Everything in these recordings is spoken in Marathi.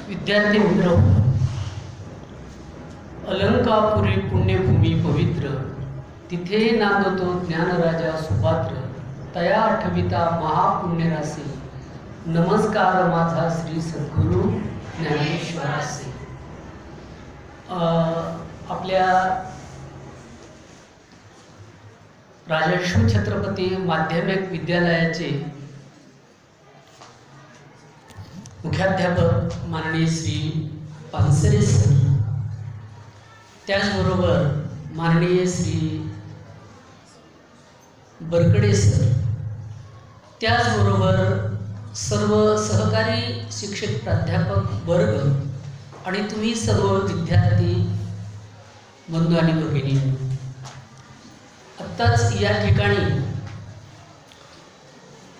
विद्यार्थी मित्र, अलंकापुरी पुण्यभूमी पवित्र, तिथे नांदतो ज्ञानराजा सुपात्र, तया आठविता महापुण्यरासे, नमस्कार माझा श्री सद्गुरू ज्ञानेश्वरासे. आपल्या राजर्षी छत्रपती माध्यमिक विद्यालयाचे मुख्याध्यापक माननीय श्री पानसरे सर, त्याचबरोबर माननीय श्री बरकडे सर, त्याचबरोबर सर्व सहकारी शिक्षक प्राध्यापक वर्ग आणि तुम्ही सर्व विद्यार्थी बंधू आणि भगिनी, आत्ताच या ठिकाणी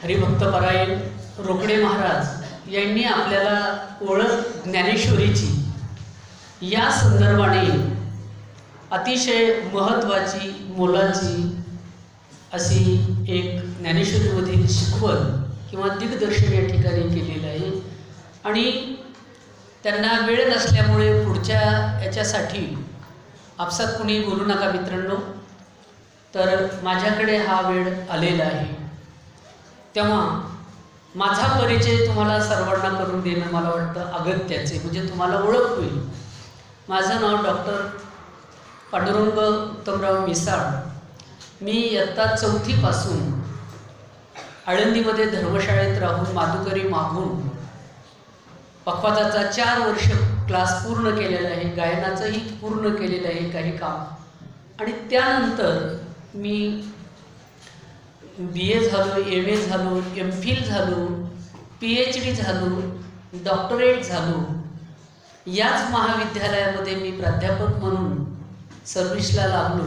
हरिभक्तपरायण रोकडे महाराज यांनी आपल्याला ओळख ज्ञानेश्वरीची या संदर्भाने अतिशय महत्त्वाची मोलाची अशी एक ज्ञानेश्वरीमधील शिकवण किंवा दिग्दर्शन या ठिकाणी केलेलं आहे. आणि त्यांना वेळ नसल्यामुळे पुढच्या याच्यासाठी आपसात कुणी बोलू नका मित्रांनो, तर माझ्याकडे हा वेळ आलेला आहे. तेव्हा माझा परिचय तुम्हाला सर्वांना करून देणं मला वाटतं अगत्याचे, म्हणजे तुम्हाला ओळख होईल. माझं नाव डॉक्टर पांडुरंग उत्तमराव मिसाळ. मी इयत्ता 4थी पासून आळंदीमध्ये धर्मशाळेत राहून माधुकरी मागून पखवाजाचा 4 वर्ष क्लास पूर्ण केलेला आहे, गायनाचंही पूर्ण केलेलं आहे काही काम. आणि त्यानंतर मी BA झालो, MA झालो, MPhil झालो, PhD झालो, डॉक्टरेट झालो. याच महाविद्यालयामध्ये मी प्राध्यापक म्हणून सर्व्हिसला लागलो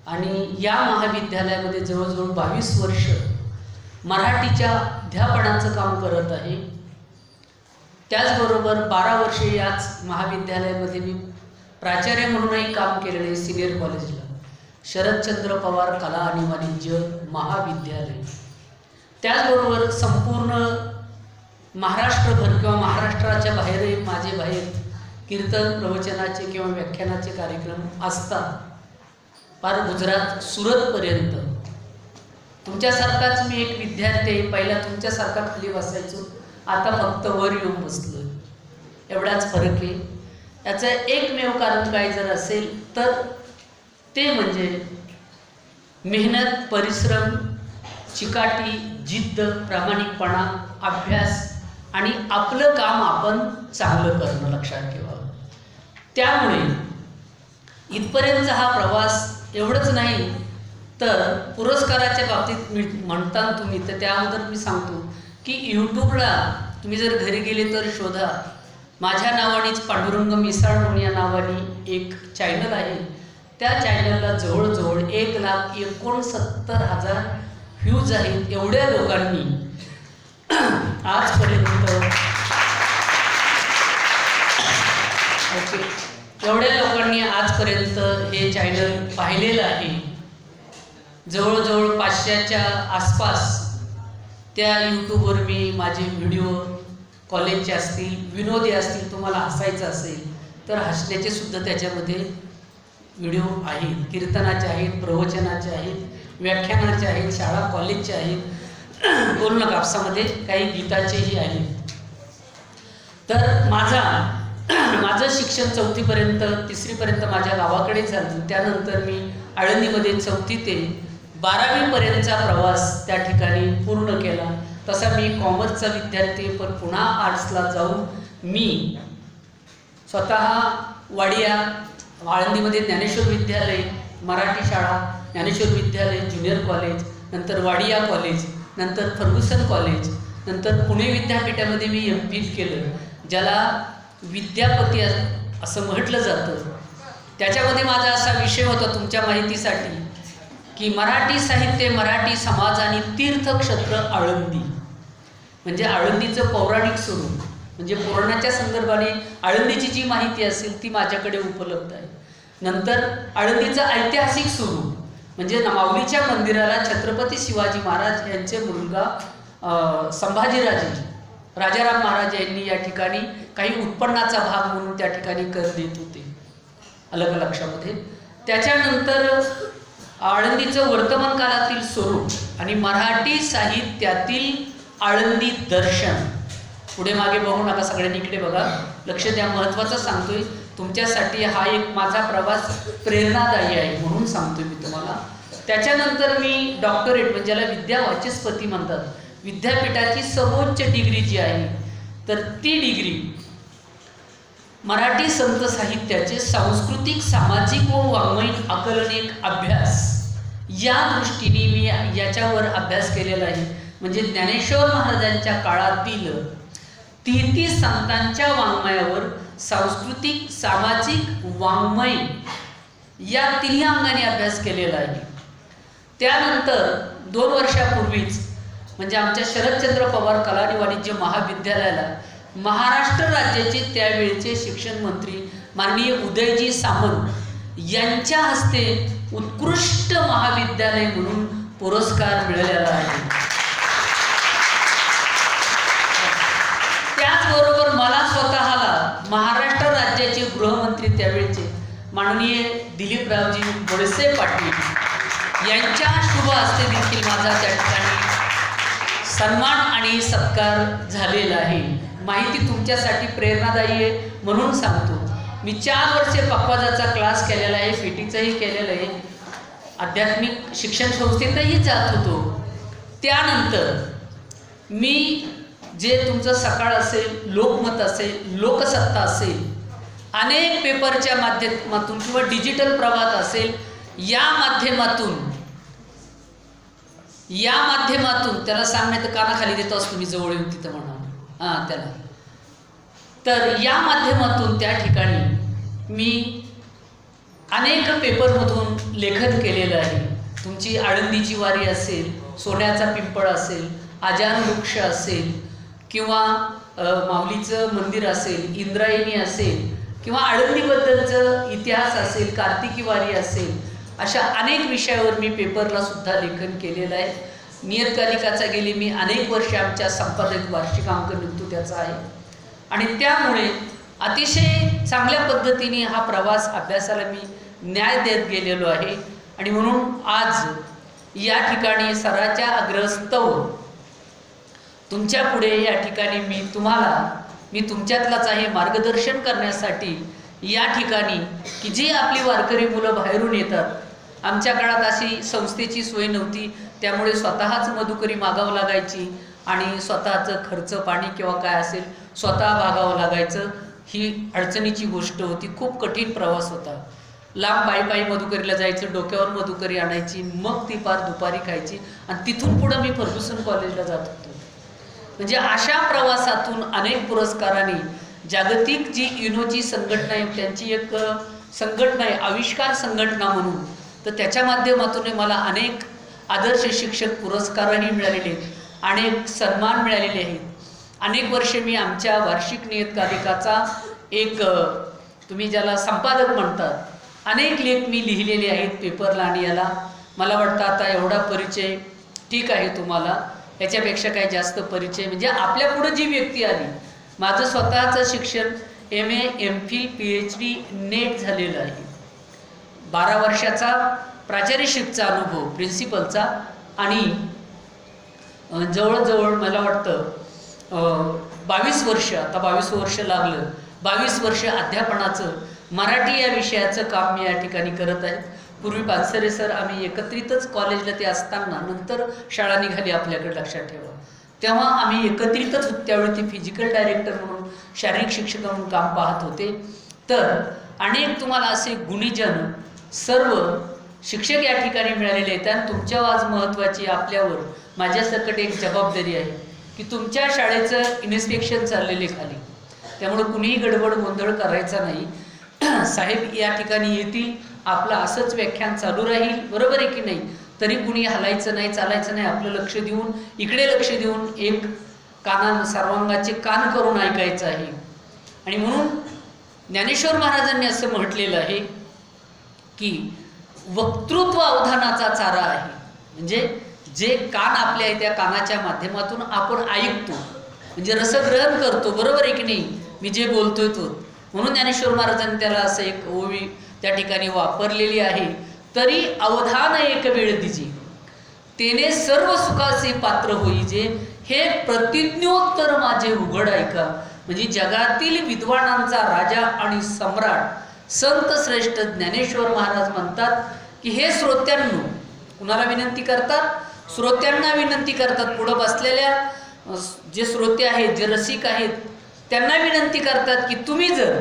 आणि या महाविद्यालयामध्ये जवळजवळ 22 वर्ष मराठीच्या अध्यापनाचं काम करत आहे. त्याचबरोबर 12 वर्षे याच महाविद्यालयामध्ये मी प्राचार्य म्हणूनही काम केलेलं आहे सिनियर कॉलेजला, शरदचंद्र पवार कला आणि वाणिज्य महाविद्यालय. त्याचबरोबर संपूर्ण महाराष्ट्रभर किंवा महाराष्ट्राच्या बाहेरही माझे बाहेर कीर्तन प्रवचनाचे किंवा व्याख्यानाचे कार्यक्रम असतात, फार गुजरात सुरतपर्यंत. तुमच्यासारखाच मी एक विद्यार्थी आहे. पहिला तुमच्यासारखा खाली बसायचो, आता फक्त वर येऊन बसलो, एवढाच फरक आहे. याचं एकमेव कारण काय जर असेल तर ते म्हणजे मेहनत, परिश्रम, चिकाटी, जिद्द, प्रामाणिकपणा, अभ्यास आणि आपलं काम आपण चांगलं करणं लक्षात ठेवावं. त्यामुळे इथपर्यंतचा हा प्रवास एवढंच नाही तर पुरस्काराच्या बाबतीत म्हणता तुम्ही, तर त्याबद्दल मी सांगतो की यूट्यूबला तुम्ही जर घरी गेले तर शोधा, माझ्या नावानेच पांडुरंग मिसाळ म्हणून या नावाने एक चॅनल आहे. त्या चॅनलला जवळजवळ 1,69,000 व्ह्यूज आहेत. एवढ्या लोकांनी आजपर्यंत हे चॅनल पाहिलेलं आहे. जवळजवळ 500च्या आसपास त्या यूट्यूबवर मी माझे व्हिडिओ कॉलेजचे असतील, विनोदी असतील, तुम्हाला हसायचं असेल तर हसण्याचे सुद्धा त्याच्यामध्ये व्हिडिओ आहेत. कीर्तनाचे आहेत, प्रवचनाचे आहेत, व्याख्यानाचे आहेत, शाळा कॉलेजचे आहेत, बोलू नका कापसामध्ये काही गीताचेही आहेत. तर माझं शिक्षण 4थीपर्यंत 3रीपर्यंत माझ्या गावाकडे झालं. त्यानंतर मी आळंदीमध्ये 4थी ते 12वीपर्यंतचा प्रवास त्या ठिकाणी पूर्ण केला. तसा मी कॉमर्सचा विद्यार्थी, पण पुन्हा आर्ट्सला जाऊन मी स्वतः वाडिया आळंदीमध्ये ज्ञानेश्वर विद्यालय, मराठी शाळा, ज्ञानेश्वर विद्यालय, ज्युनियर कॉलेज, नंतर वाडिया कॉलेज, नंतर फर्ग्युसन कॉलेज, नंतर पुणे विद्यापीठामध्ये मी MPhil केलं, ज्याला विद्यापती असं म्हटलं जातं. त्याच्यामध्ये माझा असा विषय होता तुमच्या माहितीसाठी की मराठी साहित्य, मराठी समाज आणि तीर्थक्षेत्र आळंदी, म्हणजे आळंदीचं पौराणिक स्वरूप, म्हणजे पुराणाच्या संदर्भाने आळंदीची जी माहिती असेल ती माझ्याकडे उपलब्ध आहे. नंतर आळंदीचं ऐतिहासिक स्वरूप, म्हणजे माऊलीच्या मंदिराला छत्रपती शिवाजी महाराज यांचे मुलगा संभाजीराजे राजाराम महाराज यांनी या ठिकाणी काही उत्पन्नाचा भाग म्हणून त्या ठिकाणी कर देत होते, आलं का लक्षामध्ये. त्याच्यानंतर आळंदीचं वर्तमानकालातील स्वरूप आणि मराठी साहित्यातील आळंदी दर्शन. पुढे मागे बघू नका, सगळ्यांनी इकडे बघा, लक्ष द्या, महत्त्वाचं सांगतोय तुमच्यासाठी. हा एक माझा प्रवास प्रेरणादायी आहे म्हणून सांगतोय मी तुम्हाला. त्याच्यानंतर मी डॉक्टरेट म्हणजे ज्याला विद्या वाचस्पती म्हणतात, विद्यापीठाची सर्वोच्च डिग्री जी आहे, तर ती डिग्री मराठी संत साहित्याचे सांस्कृतिक, सामाजिक व वाङ्मयिक आकलन एक अभ्यास या दृष्टीने मी याच्यावर अभ्यास केलेला आहे. म्हणजे ज्ञानेश्वर महाराजांच्या काळातील 33 संतांच्या वाङ्मयावर सांस्कृतिक, सामाजिक, वाङ्मय या तिन्ही अंगाने अभ्यास केलेला आहे. त्यानंतर 2 वर्षापूर्वीच म्हणजे आमच्या शरदचंद्र पवार कला आणि वाणिज्य महाविद्यालयाला महाराष्ट्र राज्याचे त्यावेळेचे शिक्षण मंत्री माननीय उदयजी सामंत यांच्या हस्ते उत्कृष्ट महाविद्यालय म्हणून पुरस्कार मिळालेला आहे. त्याचबरोबर मला स्वतःला महाराष्ट्र राज्याचे गृहमंत्री त्यावेळेचे माननीय दिलीपरावजी वळसे पाटील यांच्या शुभ हस्ते देखील माझा त्या ठिकाणी सन्मान आणि सत्कार झालेला आहे. माहिती तुमच्यासाठी प्रेरणादायी आहे म्हणून सांगतो. मी 4 वर्षे पक्वाजाचा क्लास केलेला आहे, फेटीचाही केलेला आहे, आध्यात्मिक शिक्षण संस्थेतही जात होतो. त्यानंतर मी जे तुमचं सकाळ असेल, लोकमत असेल, लोकसत्ता असेल, अनेक पेपरच्या माध्यमातून किंवा डिजिटल प्रभात असेल, या माध्यमातून त्याला सांगण्यात कानाखाली देतो असतो मी, जवळ येऊन तिथं म्हणा त्याला. तर या माध्यमातून त्या ठिकाणी मी अनेक पेपरमधून लेखन केलेलं आहे. तुमची आळंदीची वारी असेल, सोन्याचा पिंपळ असेल, आजान वृक्ष असेल, किंवा माऊलीचं मंदिर असेल, इंद्रायणी असेल, किंवा आळंदीबद्दलचं इतिहास असेल, कार्तिकी वारी असेल, अशा अनेक विषयावर मी पेपरला सुद्धा लेखन केलेलं आहे. नियतकालिकाचा गेली मी अनेक वर्षे आमच्या संपादक वार्षिक अंक निघतो त्याचा आहे. आणि त्यामुळे अतिशय चांगल्या पद्धतीने हा प्रवास अभ्यासाला मी न्याय देत गेलेलो आहे. आणि म्हणून आज या ठिकाणी सराच्या अग्रस्तव तुमच्या पुढे या ठिकाणी मी तुमच्यातलाच आहे मार्गदर्शन करण्यासाठी या ठिकाणी की जी आपली वारकरी मुलं बाहेरून येतात. आमच्या काळात अशी संस्थेची सोय नव्हती, त्यामुळे स्वतःच मधुकरी मागावं लागायची आणि स्वतःचं खर्च पाणी किंवा काय असेल स्वतः भागावं लागायचं. ही अडचणीची गोष्ट होती, खूप कठीण प्रवास होता. लांब पायी मधुकरीला जायचं, डोक्यावर मधुकरी आणायची, मग ती पार दुपारी खायची आणि तिथून पुढं मी फर्ग्युसन कॉलेजला जात होतो. म्हणजे अशा प्रवासातून अनेक पुरस्कारांनी जागतिक जी युनोची संघटना आहे, त्यांची एक संघटना आहे आविष्कार संघटना म्हणून, तर त्याच्या माध्यमातून मला अनेक आदर्श शिक्षक पुरस्कारही मिळालेले आहेत, अनेक सन्मान मिळालेले आहेत. अनेक वर्षे मी आमच्या वार्षिक नियतकालिकाचा एक तुम्ही ज्याला संपादक म्हणतात, अनेक लेख मी लिहिलेले आहेत पेपरला. आणि याला मला वाटतं आता एवढा परिचय ठीक आहे तुम्हाला, याच्यापेक्षा काही जास्त परिचय म्हणजे आपल्या पुढे जी व्यक्ती आली. माझं स्वतःचं शिक्षण MA MPhil PhD नेट झालेलं आहे. 12 वर्षाचा प्राचार्यशिपचा अनुभव प्रिन्सिपलचा आणि जवळजवळ मला वाटतं 22 वर्ष, आता 22 वर्ष लागलं, 22 वर्ष अध्यापनाचं मराठी या विषयाचं काम मी या ठिकाणी करत आहे. पूर्वी पानसरे सर आम्ही एकत्रितच कॉलेजला ते असताना, नंतर शाळा निघाली आपल्याकडे, लक्षात ठेवा, तेव्हा आम्ही एकत्रितच त्यावेळी ते फिजिकल डायरेक्टर म्हणून, शारीरिक शिक्षक म्हणून काम पाहत होते. तर अनेक तुम्हाला असे गुणीजन सर्व शिक्षक या ठिकाणी मिळालेले आहेत. आणि तुमच्या आज महत्त्वाची आपल्यावर माझ्यासकट एक जबाबदारी आहे की तुमच्या शाळेचं इन्स्पेक्शन चाललेले खाली, त्यामुळे कुणीही गडबड गोंधळ करायचा नाही. साहेब या ठिकाणी येतील, आपलं असंच व्याख्यान चालू राहील, बरोबर आहे की नाही, तरी कुणी हलायचं नाही, चालायचं नाही, आपलं लक्ष देऊन, इकडे लक्ष देऊन एक सर्वांगाचे कान करून ऐकायचं आहे. आणि म्हणून ज्ञानेश्वर महाराजांनी असं म्हटलेलं आहे की वक्तृत्व अवधानाचा चारा आहे. म्हणजे जे कान आपले आहे त्या कानाच्या माध्यमातून आपण ऐकतो. म्हणजे रसग्रहण करतो, बरोबर आहे की नाही, मी जे बोलतोय तो. म्हणून ज्ञानेश्वर महाराजांनी त्याला असं एक ओवी त्या ठिकाणी वापरलेली आहे. तरी अवधान एक वेळ दिजे, तेने सर्व सुखाचे पात्र होईजे, हे प्रतिज्ञोत्तर माझे उघड ऐका. म्हणजे जगातील विद्वानांचा राजा आणि सम्राट संत श्रेष्ठ ज्ञानेश्वर महाराज म्हणतात की हे श्रोत्यांनो, कुणाला विनंती करतात? श्रोत्यांना विनंती करतात. पुढं बसलेल्या जे श्रोते आहेत, जे रसिक आहेत, त्यांना विनंती करतात की तुम्ही जर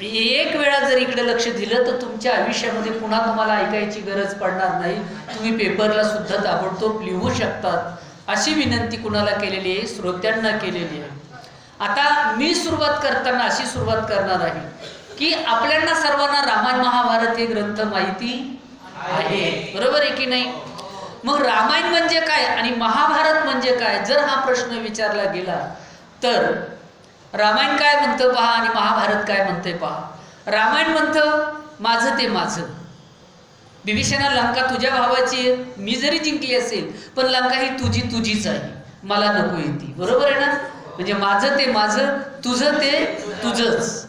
एक वेळा जर इकडे लक्ष दिलं तर तुमच्या आयुष्यामध्ये पुन्हा तुम्हाला ऐकायची गरज पडणार नाही, तुम्ही पेपरला सुद्धा ताबडतोब लिहू शकतात, अशी विनंती कुणाला केलेली आहे? श्रोत्यांना केलेली आहे. आता मी सुरुवात करताना अशी सुरुवात करणार आहे की आपल्याला सर्वांना रामायण महाभारत हे ग्रंथ माहिती आहे, बरोबर आहे की नाही? मग रामायण म्हणजे काय आणि महाभारत म्हणजे काय जर हा प्रश्न विचारला गेला तर रामायण काय म्हणतं पहा आणि महाभारत काय म्हणतंय पहा. रामायण म्हणतं माझं ते माझं, विभीषणा लंका तुझ्या भावाची आहे, मी जरी जिंकली असेल पण लंका ही तुझी तुझीच आहे, मला नको येते, बरोबर आहे ना? म्हणजे माझं ते माझं, तुझं ते तुझंच.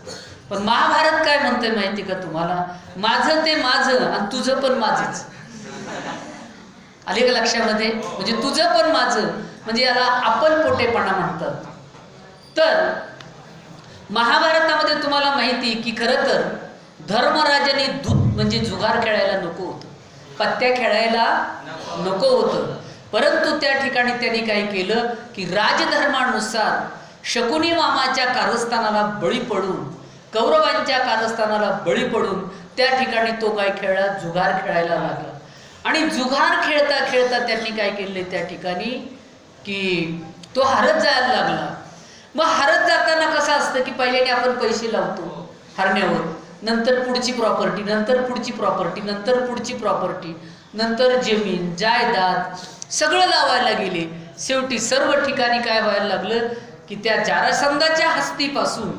पण महाभारत काय म्हणतंय माहिती का तुम्हाला? माझं ते माझं आणि तुझं पण माझंच. आले का लक्षामध्ये? म्हणजे तुझं पण माझं, म्हणजे याला आपण पोटेपणा म्हणतात. तर महाभारतामध्ये तुम्हाला माहिती की खरं तर धर्मराजाने दूत म्हणजे जुगार खेळायला नको होतं, पत्त्या खेळायला नको होतं, परंतु त्या ठिकाणी त्यांनी काय केलं की राजधर्मानुसार शकुनी मामाच्या कारस्थानाला बळी पडून, कौरवांच्या कारस्थानाला बळी पडून त्या ठिकाणी तो काय खेळला? जुगार खेळायला लागला. आणि जुगार खेळता खेळता त्यांनी काय केले त्या ठिकाणी की तो हारत जायला लागला. मग हारत जाताना कसं असतं की पहिल्याने आपण पैसे लावतो हरण्यावर, नंतर पुढची प्रॉपर्टी, नंतर पुढची प्रॉपर्टी, नंतर पुढची प्रॉपर्टी, नंतर जमीन जायदाद सगळं लावायला गेले. शेवटी सर्व ठिकाणी काय व्हायला लागलं की त्या जारासंधाच्या हस्तीपासून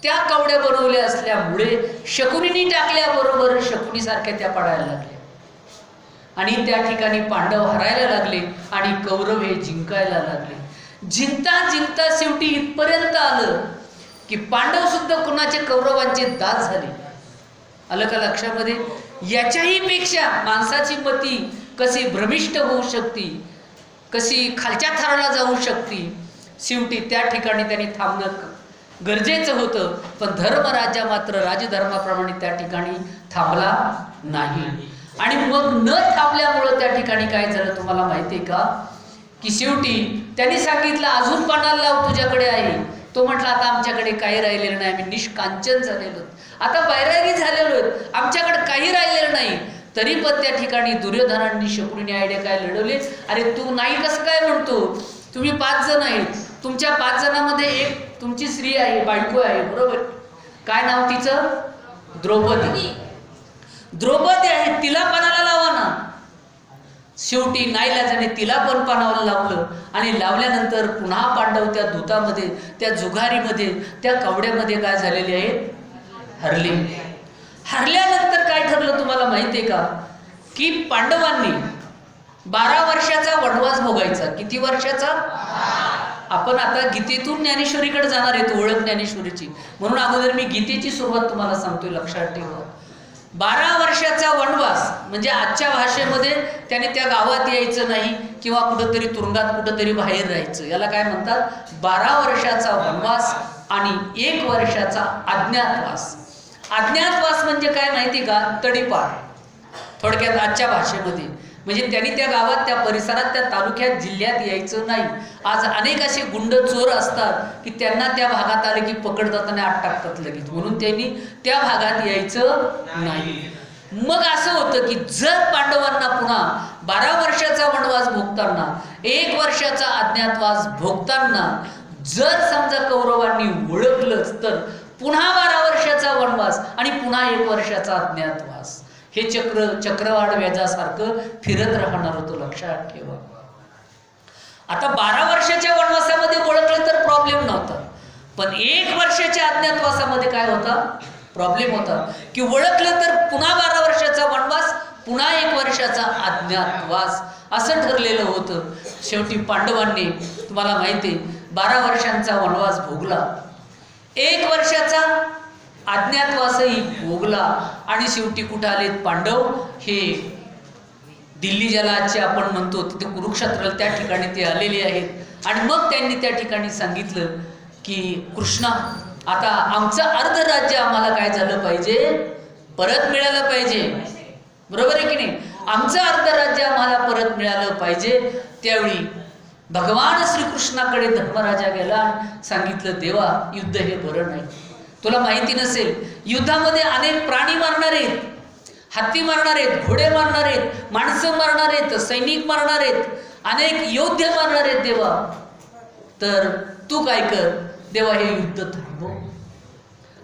त्या कवड्या बनवल्या असल्यामुळे शकुनीने टाकल्याबरोबर शकुनीसारख्या त्या पडायला लागल्या आणि त्या ठिकाणी पांडव हरायला लागले आणि कौरव हे जिंकायला लागले. जिंकता जिंकता शेवटी इथपर्यंत आलं की पांडव सुद्धा कुणाचे कौरवांचे दास झाले. आलं का लक्षामध्ये? याच्याही पेक्षा माणसाची मती कशी भ्रमिष्ट होऊ शकते, कशी खालच्या थराला जाऊ शकते, शेवटी त्या ठिकाणी त्यांनी थांबणं गरजेचं होतं. पण धर्मराजा मात्र राजधर्माप्रमाणे त्या ठिकाणी थांबला नाही. आणि मग न थांबल्यामुळं त्या ठिकाणी काय झालं तुम्हाला माहिती आहे का की शेवटी त्यांनी सांगितलं अजून पणाला लाव तुझ्याकडे आहे. तो म्हटला आता आमच्याकडे काही राहिलेलं नाही, आम्ही निष्कांचन झालेलो, आता बैरागी झालेलो, आमच्याकडे काही राहिलेलं नाही. तरी पण त्या ठिकाणी दुर्योधनांनी शकुनीने आयडिया काय लढवले, अरे तू नाही कसं काय म्हणतो, तुम्ही 5 जण आहेत, तुमच्या 5 जणांमध्ये एक तुमची स्त्री आहे, बायको आहे, बरोबर? काय नाव तिचं? द्रौपदी. द्रौपदी आहे, तिला पणाला लावा ना. शेवटी नाईलाजाने तिला पण पणाला लावलं आणि लावल्यानंतर पुन्हा पांडव त्या दूतामध्ये, त्या जुगारीमध्ये, त्या कवड्यामध्ये काय झालेले आहेत? हरले. हरल्यानंतर काय ठरलं तुम्हाला माहिती आहे का की पांडवांनी 12 वर्षाचा वनवास भोगायचा. किती वर्षाचा? आपण आता गीतेतून ज्ञानेश्वरीकडे जाणार आहे, ओळख ज्ञानेश्वरीची, म्हणून अगोदर मी गीतेची सुरुवात तुम्हाला सांगतोय, लक्षात ठेवा. 12 वर्षाचा वनवास म्हणजे आजच्या भाषेमध्ये त्याने त्या गावात यायचं नाही किंवा कुठंतरी तुरुंगात कुठंतरी बाहेर राहायचं, याला काय म्हणतात? 12 वर्षाचा वनवास आणि 1 वर्षाचा अज्ञातवास. अज्ञातवास म्हणजे काय माहिती का? तडीपार, थोडक्यात आजच्या भाषेमध्ये. म्हणजे त्यांनी त्या गावात, त्या परिसरात, त्या तालुक्यात, जिल्ह्यात यायचं नाही. आज अनेक असे गुंड चोर असतात की त्यांना त्या भागात आले की पकडतात आणि आत टाकतात लगेच, म्हणून त्यांनी त्या भागात यायचं नाही. मग असं होतं की जर पांडवांना पुन्हा 12 वर्षाचा वनवास भोगताना, 1 वर्षाचा अज्ञातवास भोगताना जर समजा कौरवांनी ओळखलंच तर पुन्हा 12 वर्षाचा वनवास आणि पुन्हा 1 वर्षाचा अज्ञातवास. हे चक्रवाढ व्याजासारखं फिरत राहणार होतं, लक्षात ठेवा. आता 12 वर्षाच्या वनवासामध्ये ओळखलं तर प्रॉब्लेम नव्हता, पण 1 वर्षाच्या अज्ञातवासामध्ये काय होता? प्रॉब्लेम होता की ओळखलं तर पुन्हा 12 वर्षाचा वनवास, पुन्हा 1 वर्षाचा अज्ञातवास. असं ठरलेलं होतं. शेवटी पांडवांनी, तुम्हाला माहिती आहे, 12 वर्षांचा वनवास भोगला, 1 वर्षाचा अज्ञातवासही भोगला आणि शेवटी कुठं आलेत पांडव? हे दिल्ली ज्याला आजचे आपण म्हणतो तिथे कुरुक्षेत्र, त्या ठिकाणी ते आलेले आहेत. आणि मग त्यांनी त्या ठिकाणी सांगितलं की कृष्णा, आता आमचं अर्ध राज्य आम्हाला काय झालं पाहिजे? परत मिळालं पाहिजे. बरोबर आहे की नाही? आमचं अर्ध राज्य आम्हाला परत मिळालं पाहिजे. त्यावेळी भगवान श्रीकृष्णाकडे धर्मराजा गेला आणि सांगितलं, देवा, युद्ध हे बरं नाही. तुला माहिती नसेल, युद्धामध्ये अनेक प्राणी मारणार आहेत, हत्ती मारणार आहेत, घोडे मारणार आहेत, माणसं मारणार आहेत, सैनिक मारणार आहेत, अनेक योद्धे मारणार आहेत देवा. तर तू काय कर देवा, हे युद्ध थांबव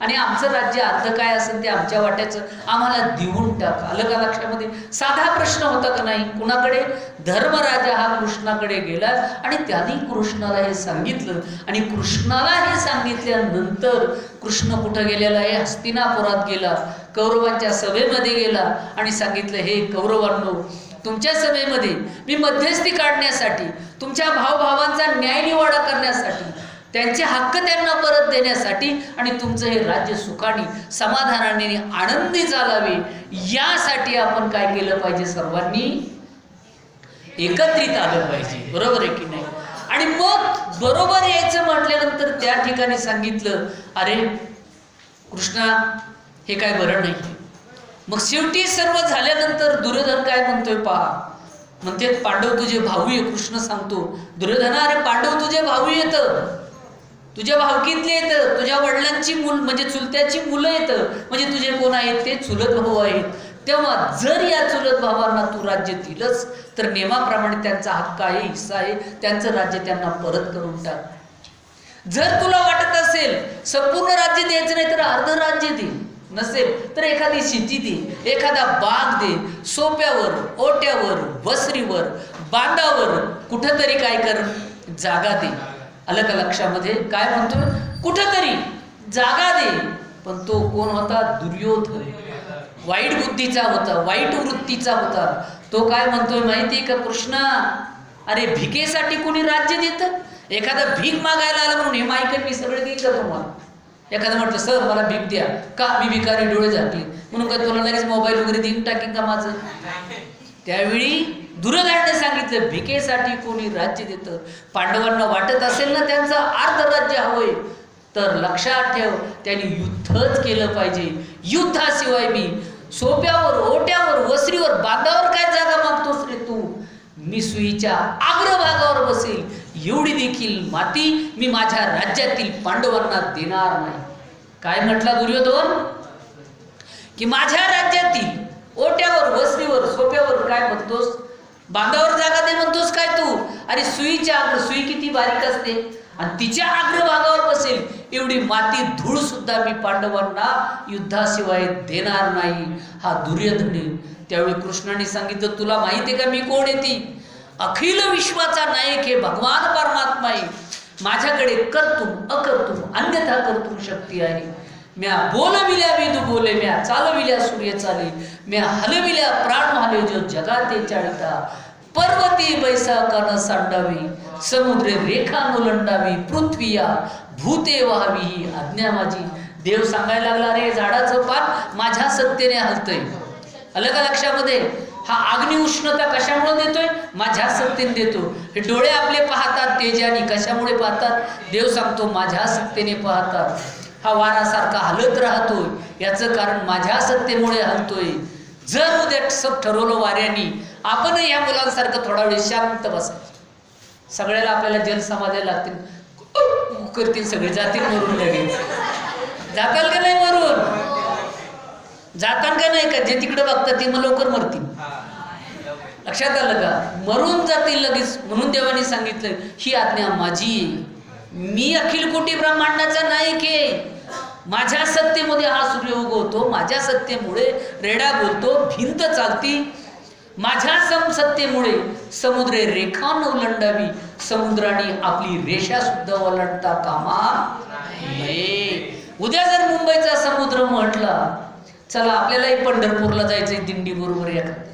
आणि आमचं राज्य अर्ध काय असेल ते आमच्या वाट्याचं आम्हाला देऊन टाक. आलं का लक्षामध्ये? साधा प्रश्न होता का नाही? कुणाकडे? धर्मराजा हा कृष्णाकडे गेला आणि त्यांनी कृष्णाला हे सांगितलं. आणि कृष्णाला हे सांगितल्यानंतर कृष्ण कुठं गेलेला आहे? हस्तिनापुरात गेला, कौरवांच्या सभेमध्ये गेला आणि सांगितलं, हे कौरवांनो, तुमच्या सभेमध्ये मी मध्यस्थी काढण्यासाठी, तुमच्या भावभावांचा न्यायनिवाडा करण्यासाठी, त्यांचे हक्क त्यांना परत देण्यासाठी आणि तुमचं हे राज्य सुखाने, समाधानाने, आनंदी चालावे, यासाठी आपण काय केलं पाहिजे? सर्वांनी एकत्रित आलं पाहिजे. बरोबर आहे की नाही? आणि मग बरोबर यायचं म्हटल्यानंतर त्या ठिकाणी सांगितलं, अरे कृष्णा, हे काय बरं नाही. मग शेवटी सर्व झाल्यानंतर दुर्योधन काय म्हणतोय पहा. म्हणते, पांडव तुझे भाऊ आहे. कृष्ण सांगतो, दुर्योधना, अरे पांडव तुझे भाऊ येतं, तुझ्या भावकीतले येतं, तुझ्या वडिलांची मूल म्हणजे चुलत्याची मुलं येतं, म्हणजे तुझे कोण आहेत? ते चुलत भाऊ आहेत. तेव्हा जर या चुलत भावांना तू राज्य दिलंच तर नियमाप्रमाणे त्यांचा हक्क आहे, हिस्सा आहे, त्यांचं राज्य त्यांना परत करून टाक. जर तुला वाटत असेल संपूर्ण राज्य द्यायचं नाही तर अर्ध राज्य दे, नसेल तर एखादी शेती दे, एखादा बाग दे, सोप्यावर, ओट्यावर, वसरीवर, बांधावर कुठंतरी काय कर, जागा दे. आलं का लक्षामध्ये? काय म्हणतोय? कुठंतरी जागा दे. पण तो कोण होता? दुर्योधन. वाईट बुद्धीचा होता, वाईट वृत्तीचा होता. तो काय म्हणतोय माहिती का? कृष्णा, अरे भिकेसाठी कोणी राज्य देतं? एखादा भीक मागायला आला म्हणून हे मायकन मी सगळे देईल का तुम्हाला? एखादं म्हटलं, सर मला भीक द्या, का? मी भिकारी, डोळे झाकले म्हणून काय तुला लगेच मोबाईल वगैरे देऊन टाकीन का माझं? त्यावेळी दुर्योधनाने सांगितलं, भिकेसाठी कोणी राज्य देतं? पांडवांना वाटत असेल ना त्यांचं अर्ध राज्य हवंय, तर लक्षात ठेव, त्यांनी युद्धच केलं पाहिजे. युद्धाशिवाय मी सोप्यावर, ओट्यावर, वसरीवर, बांधावर काय जागा मागतोस रे तू? मी सुईच्या अग्रभागावर बसेल, एवढी देखील माती मी माझ्या राज्यातील पांडवांना देणार नाही. काय म्हटला दुर्योधन? की माझ्या राज्यातील ओट्यावर, वसरीवर, सोप्यावर काय म्हणतोस? बांधावर जागा दे म्हणतोस काय तू? अरे सुईच्या सुई किती बारीक असते आणि तिच्या अग्रभागावर बसेल एवढी माती, धूळ सुद्धा मी पांडवांना युद्धाशिवाय देणार नाही. हा दुर्योधन. त्यावेळी कृष्णाने सांगितलं, तुला माहिती आहे का मी कोण आहे? ती अखिल विश्वाचा नायक हे भगवान परमात्मा आहे. माझ्याकडे कर्तुम अकर्तुम अन्यथा कर्तुम शक्ती आहे. म्या बोलविल्या विदू बोले, म्या चालविल्या सूर्य चाले, म्या हलविल्या प्राण हाले, जो जगाते चाळिता. पर्वती बैसाका न सांडावी, समुद्र रेखा नुलंडावी, पृथ्वीया भूते व्हावी ही आज्ञा माझी. देव सांगायला लागला, रे झाडाचं पान माझ्या सत्तेने हलतंय. आलं का लक्षामध्ये? हा अग्नी उष्णता कशामुळे देतोय? माझ्या सत्तेने देतो. हे डोळे आपले पाहतात तेजाने, कशामुळे पाहतात? देव सांगतो माझ्या सत्तेने पाहतात. हा वारासारखा हलत राहतोय, याचं कारण माझ्या सत्तेमुळे हलतोय. जर उद्या सब ठरवलं वाऱ्यानी, आपण या मुलांसारखं थोडा वेळ शांत बसायचं. सगळ्याला आपल्याला जलसमाध्या लागतील, करतील, सगळे जातील मरून. लगेच जाताल का नाही मरून? जाताल का नाही? का जे तिकडे बघतात ते मग लवकर मरतील. लक्षात आलं का? मरून जातील लगेच. म्हणून देवाने सांगितलं, ही आज्ञा माझी आहे. मी अखिल कोटी ब्रह्मांडाचा नायक आहे. माझ्या सत्तेमध्ये हा सूर्य उगवतो, माझ्या सत्तेमुळे रेडा बोलतो, भिंत चालती. माझ्या सत्तेमुळे समुद्र रेखा न उलंडावी, समुद्राने आपली रेषा सुद्धा ओलांडता कामा नये. उद्या जर मुंबईचा समुद्र म्हटला, चला आपल्यालाही पंढरपूरला जायचंय दिंडी बरोबर, एखाद्या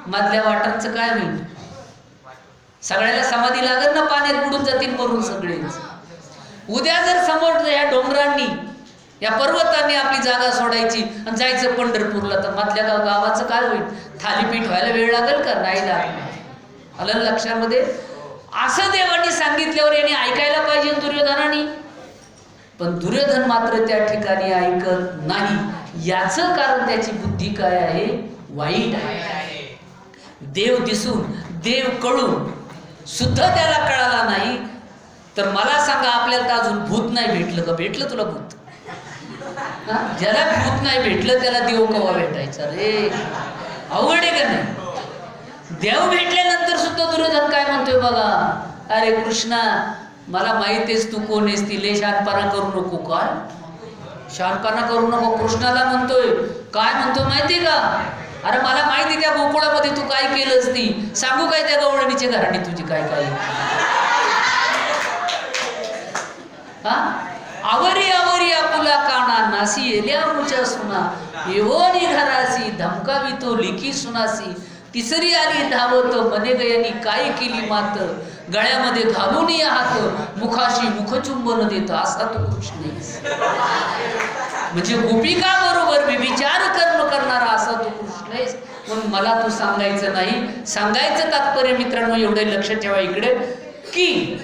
मधल्या वाटांचं काय होईल? सगळ्याला समाधी लागत ना, पाण्यात बुडून जातील मरून सगळेच. उद्या जर समोर या डोंगरांनी या पर्वतांनी आपली जागा सोडायची आणि जायचं पंढरपूरला, तर मधल्या गावाचं काय होईल? थालीपीठ व्हायला वेळ लागेल का? नाही लागणार. आलं लक्षामध्ये? असं देवांनी सांगितल्यावर यांनी ऐकायला पाहिजे दुर्योधनाने. पण दुर्योधन मात्र त्या ठिकाणी ऐकत नाही. याचं कारण त्याची बुद्धी काय आहे? वाईट आहे. देव दिसून, देव कळून सुद्धा त्याला कळाला नाही. तर मला सांगा, आपल्याला तर अजून भूत नाही भेटलं का? भेटलं तुला भूत? ज्याला भूत नाही भेटलं त्याला देव कवा भेटायचा रे? अवघड आहे का नाही? देव भेटल्यानंतर सुद्धा दुर्योधन काय म्हणतोय बघा, अरे कृष्णा, मला माहितीस तू कोण आहेस, ती लय शहाणपणा करू नको. काय शहाणपणा करू नको? कृष्णाला म्हणतोय. काय म्हणतो माहिती का? अरे मला माहिती त्या गोकुळामध्ये तू काय केलंस, ती सांगू काय? त्या गवळणीच्या घराणी तुझी काय काय? हा, आवरी आवरी आपुला काना, नासी एल्या मुच्या सुना, येवोनी घरासी धमकावी तो लिखी सुनासी, तिसरी आली धावत मने गयानी काय केली मात, गळ्यामध्ये घालून हात, मुखाशी मुखचुंबन देत असा तो कृष्ण. म्हणजे गोपिका बरोबर विचार कर्म करणारा असा तो कृष्ण आहेस. म्हणून मला तू सांगायचं नाही. सांगायचं तात्पर्य मित्रांनो एवढे लक्ष ठेवा इकडे, की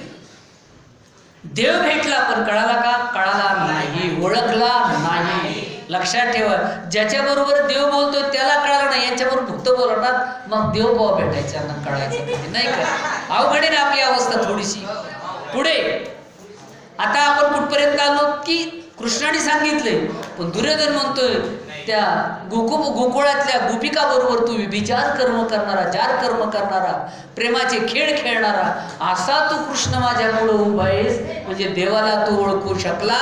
देव भेटला पण कळाला का? कळाला नाही, ओळखला नाही. लक्षात ठेवा, ज्याच्या बरोबर देव बोलतोय त्याला कळालं नाही, यांच्याबरोबर भक्त बोलणार, मग देव केव्हा भेटायचा ना कळायचं नाही का? अवघड आहे आपली अवस्था थोडीशी. पुढे आता आपण कुठपर्यंत आलो, की कृष्णाने सांगितलंय, पण दुर्योधन म्हणतोय त्या गोकुळातल्या गोपिका बरोबर तू विचार कर्म करणारा, जार कर्म करणारा, प्रेमाचे खेळ खेळणारा असा तू कृष्ण माझ्यामुळे उभा आहेस. म्हणजे देवाला तू ओळखू शकला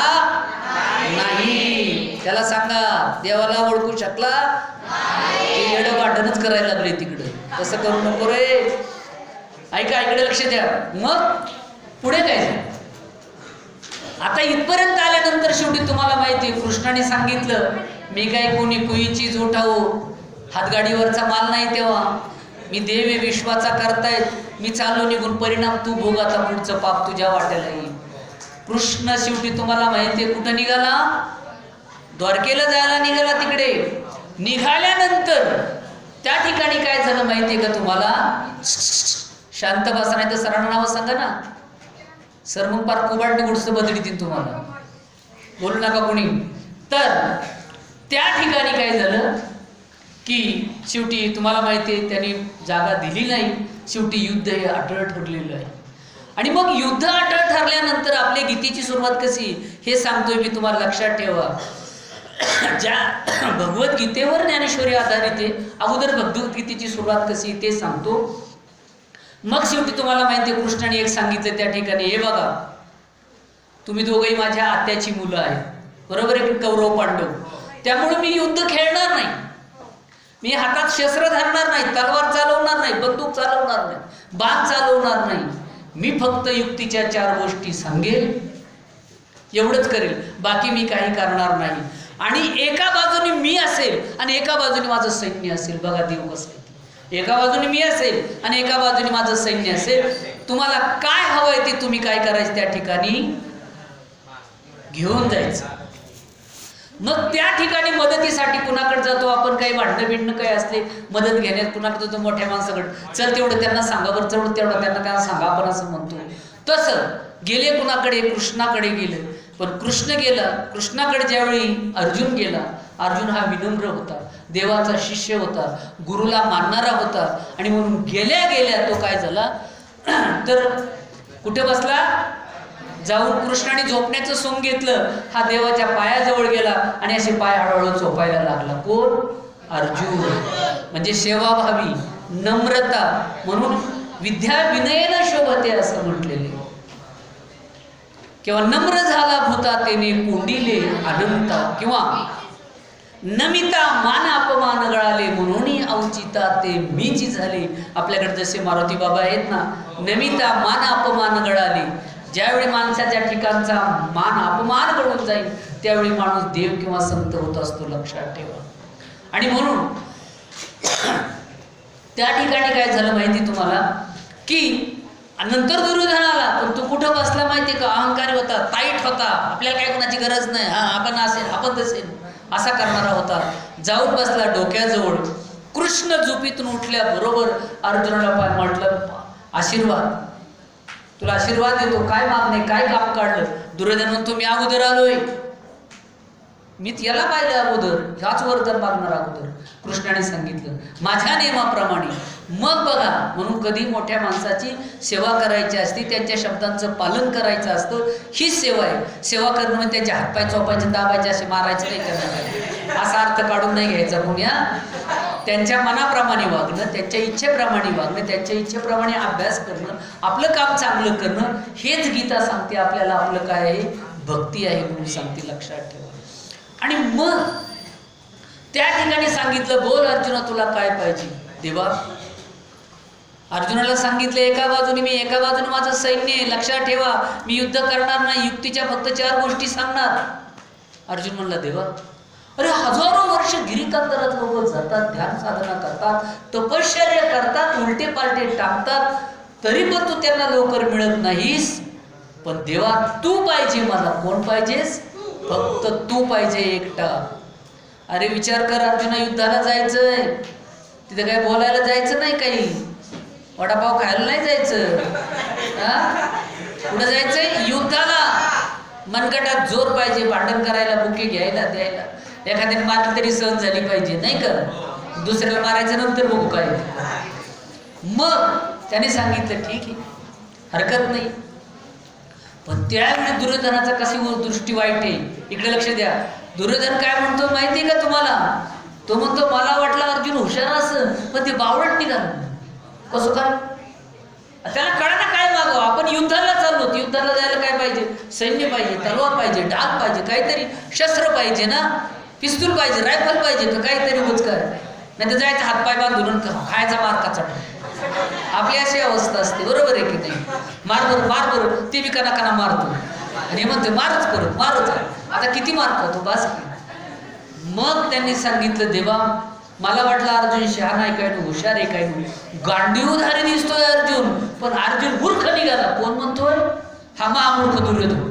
नाही. त्याला सांगा, देवाला ओळखू शकला नाही. येडं वाटणच करायला लागले तिकडे. तसं करू नको रे. ऐका, इकडे लक्ष द्या. मग पुढे काय झालं? आता इथपर्यंत आल्यानंतर शेवटी तुम्हाला माहिती आहे, कृष्णाने सांगितलं, मी काय कोणी कुईची जोठावो, हातगाडीवरचा माल नाही, तेव्हा मी देव आहे, विश्वाचा करतायत, मी चाललो निघून, परिणाम तू भोग, आता पुढचं पाप तुझ्या वाट्याला येईल. कृष्ण शेवटी तुम्हाला माहिती आहे कुठं निघाला? द्वारकेला जायला निघाला. तिकडे निघाल्यानंतर त्या ठिकाणी काय झालं माहिती आहे का तुम्हाला? शांत बसा, नाही तर सरांना नाव सांगा ना सर, मग पार कुबाडणी गुडसं बदलतील तुम्हाला. बोलू नका कोणी. तर त्या ठिकाणी काय झालं की शेवटी तुम्हाला माहिती आहे त्यांनी जागा दिली नाही. शेवटी युद्ध हे अटळ ठरलेलं आहे. आणि मग युद्ध अटळ ठरल्यानंतर आपल्या गीतेची सुरुवात कशी हे सांगतोय मी तुम्हाला. लक्षात ठेवा, ज्या भगवद्गीतेवर ज्ञानेश्वरी आधारित आहे, अगोदर भगवद्गीतेची सुरुवात कशी ते सांगतो. मग शेवटी तुम्हाला माहिती आहे कृष्णाने एक सांगितलं त्या ठिकाणी, हे बघा, तुम्ही दोघंही माझ्या आत्याची मुलं आहेत, बरोबर आहे की? कौरव पांडव. त्यामुळे मी युद्ध खेळणार नाही, मी हातात शस्त्र धरणार नाही, तलवार चालवणार नाही, बंदूक चालवणार नाही, बाण चालवणार नाही. मी फक्त युक्तीच्या 4 गोष्टी सांगेल, एवढंच करेल, बाकी मी काही करणार नाही. आणि एका बाजूने मी असेल आणि एका बाजूने माझं सैन्य असेल. बघा देव कसं, एका बाजूने मी असेल आणि एका बाजूने माझं सैन्य असेल. तुम्हाला काय हवंय ते तुम्ही काय करायचं त्या ठिकाणी घेऊन जायचं. मग त्या ठिकाणी मदतीसाठी कुणाकडे जातो आपण? काही भांडणं बिडणं काही असले मदत घेण्यात कुणाकडे जातो? मोठ्या माणसाकडे. चल तेवढं त्यांना सांगा बरं, तेवढं त्यांना काय सांगा आपण असं म्हणतो. तसं गेले कुणाकडे? कृष्णाकडे गेले. पण कृष्ण गेला, कृष्णाकडे ज्यावेळी अर्जुन गेला, अर्जुन हा विनम्र होता, देवाचा शिष्य होता, गुरुला मानणारा होता. आणि म्हणून गेल्या गेल्या तो काय झाला तर कुठे बसला? जाऊन कृष्णाने झोपण्याचं सोंग घेतलं, हा देवाच्या पायाजवळ गेला आणि असे पाय हळूहळू झोपायला लागला. कोण? अर्जुन. म्हणजे सेवाभावी, नम्रता. म्हणून विद्या विनयेन शोभते असं म्हटलेले. किंवा नम्र झाला भूता तेने कोंडिले अनंता, किंवा नमिता मान अपमान गळाले म्हणून अवचिता ते मीची झाले. आपल्याकडे जसे मारुती बाबा आहेत ना, नमिता मान अपमान गळाले. ज्यावेळी माणसाच्या ठिकाणचा मान अपमान घडून जाईल त्यावेळी माणूस देव किंवा संत होत असतो. लक्षात ठेवा. आणि म्हणून त्या ठिकाणी काय झालं माहिती तुम्हाला, की आणि नंतर दुर्योधन आला, पण तो कुठं बसला माहिती का? अहंकारी होता, ताईट होता, आपल्याला काय कोणाची गरज नाही, हा आपण असेल आपण तसेल असा करणारा होता. जाऊन बसला डोक्याजवळ. कृष्ण झोपीतून उठल्याबरोबर अर्जुनाला पाय म्हटलं, आशीर्वाद, तुला आशीर्वाद देतो, काय मागणे, काय काम काढलं? दुर्योधन म्हणतो, मी अगोदर आलोय, मी याला पाहिलं अगोदर, ह्याच वरदान मागणार अगोदर. कृष्णाने सांगितलं माझ्या नियमाप्रमाणे. मग बघा, म्हणून कधी मोठ्या माणसाची सेवा करायची असते, त्यांच्या शब्दांचं पालन करायचं असतं, हीच सेवा आहे. सेवा करणं म्हणजे त्यांचे हातपाय चोपायचे, दाबायचे, असे मारायचे नाही करणार, असा अर्थ काढून नाही घ्यायचा कोणी. त्यांच्या मनाप्रमाणे वागणं, त्यांच्या इच्छेप्रमाणे वागणं, त्यांच्या इच्छेप्रमाणे अभ्यास करणं, आपलं काम चांगलं करणं, हेच गीता सांगते आपल्याला. आपलं काय आहे? भक्ती आहे म्हणून सांगते, लक्षात ठेवा. आणि मग त्या ठिकाणी सांगितलं, बोल अर्जुना तुला काय पाहिजे? देवा, अर्जुनाला सांगितलं, एका बाजूने मी, एका बाजूने माझं सैन्य आहे, लक्षात ठेवा, मी युद्ध करणार नाही, युक्तीच्या फक्त 4 गोष्टी सांगणार. अर्जुन म्हणला, देवा, अरे हजारो वर्ष गिरिकांतरात लोक जातात, ध्यान साधना करतात, तपश्चर्या करतात, उलटे पालटे टाकतात, तरी पण तू त्यांना लवकर मिळत नाहीस. पण देवा तू पाहिजे मला. कोण पाहिजेस? फक्त तू पाहिजे, एकटा. अरे विचार कर अर्जुना, युद्धाला जायचंय, तिथे काय बोलायला जायचं नाही, काही वडापाव खायला नाही जायचं, कुठं जायचंय? युद्धाला. मनगटात जोर पाहिजे, भांडण करायला, बुके घ्यायला, द्यायला. एखाद्याने मारली तरी सहन झाली पाहिजे, नाही का? दुसऱ्याला मारायचं नंतर बघू काय. मग त्याने सांगितलं, ठीक आहे, हरकत नाही. पण त्यावेळी दुर्योधनाचा कशी दृष्टी वाईट आहे, इकडे लक्ष द्या. दुर्योधन काय म्हणतो माहिती का तुम्हाला? तो म्हणतो, मला वाटलं अर्जुन हुशार असं, पण ते बावळट निघालं. कसं काय? त्याला कळा ना काय मागव. आपण युद्धाला चाललो, युद्धाला जायला काय पाहिजे? सैन्य पाहिजे, तलवार पाहिजे, ढाल पाहिजे, काहीतरी शस्त्र पाहिजे ना, पिस्तूल पाहिजे, रायफल पाहिजे, का काहीतरी उचकार. नाही तर जायचं हातपाय बांधून खायचा मार कचड. आपली अशी अवस्था असते, बरोबर आहे की नाही? मार बरं, मार बरं, ते बी कना कना मारतो आणि म्हणतो मारच परत, मारच. आता किती मार खातो बास. मग त्यांनी सांगितलं, देवा मला वाटलं अर्जुन शहाणा आहे काय, हुशार आहे काय, गांडीवधारी दिसतोय अर्जुन, पण अर्जुन मूर्ख निघाला. कोण म्हणतोय? हा महामूर्ख दुर्योधन.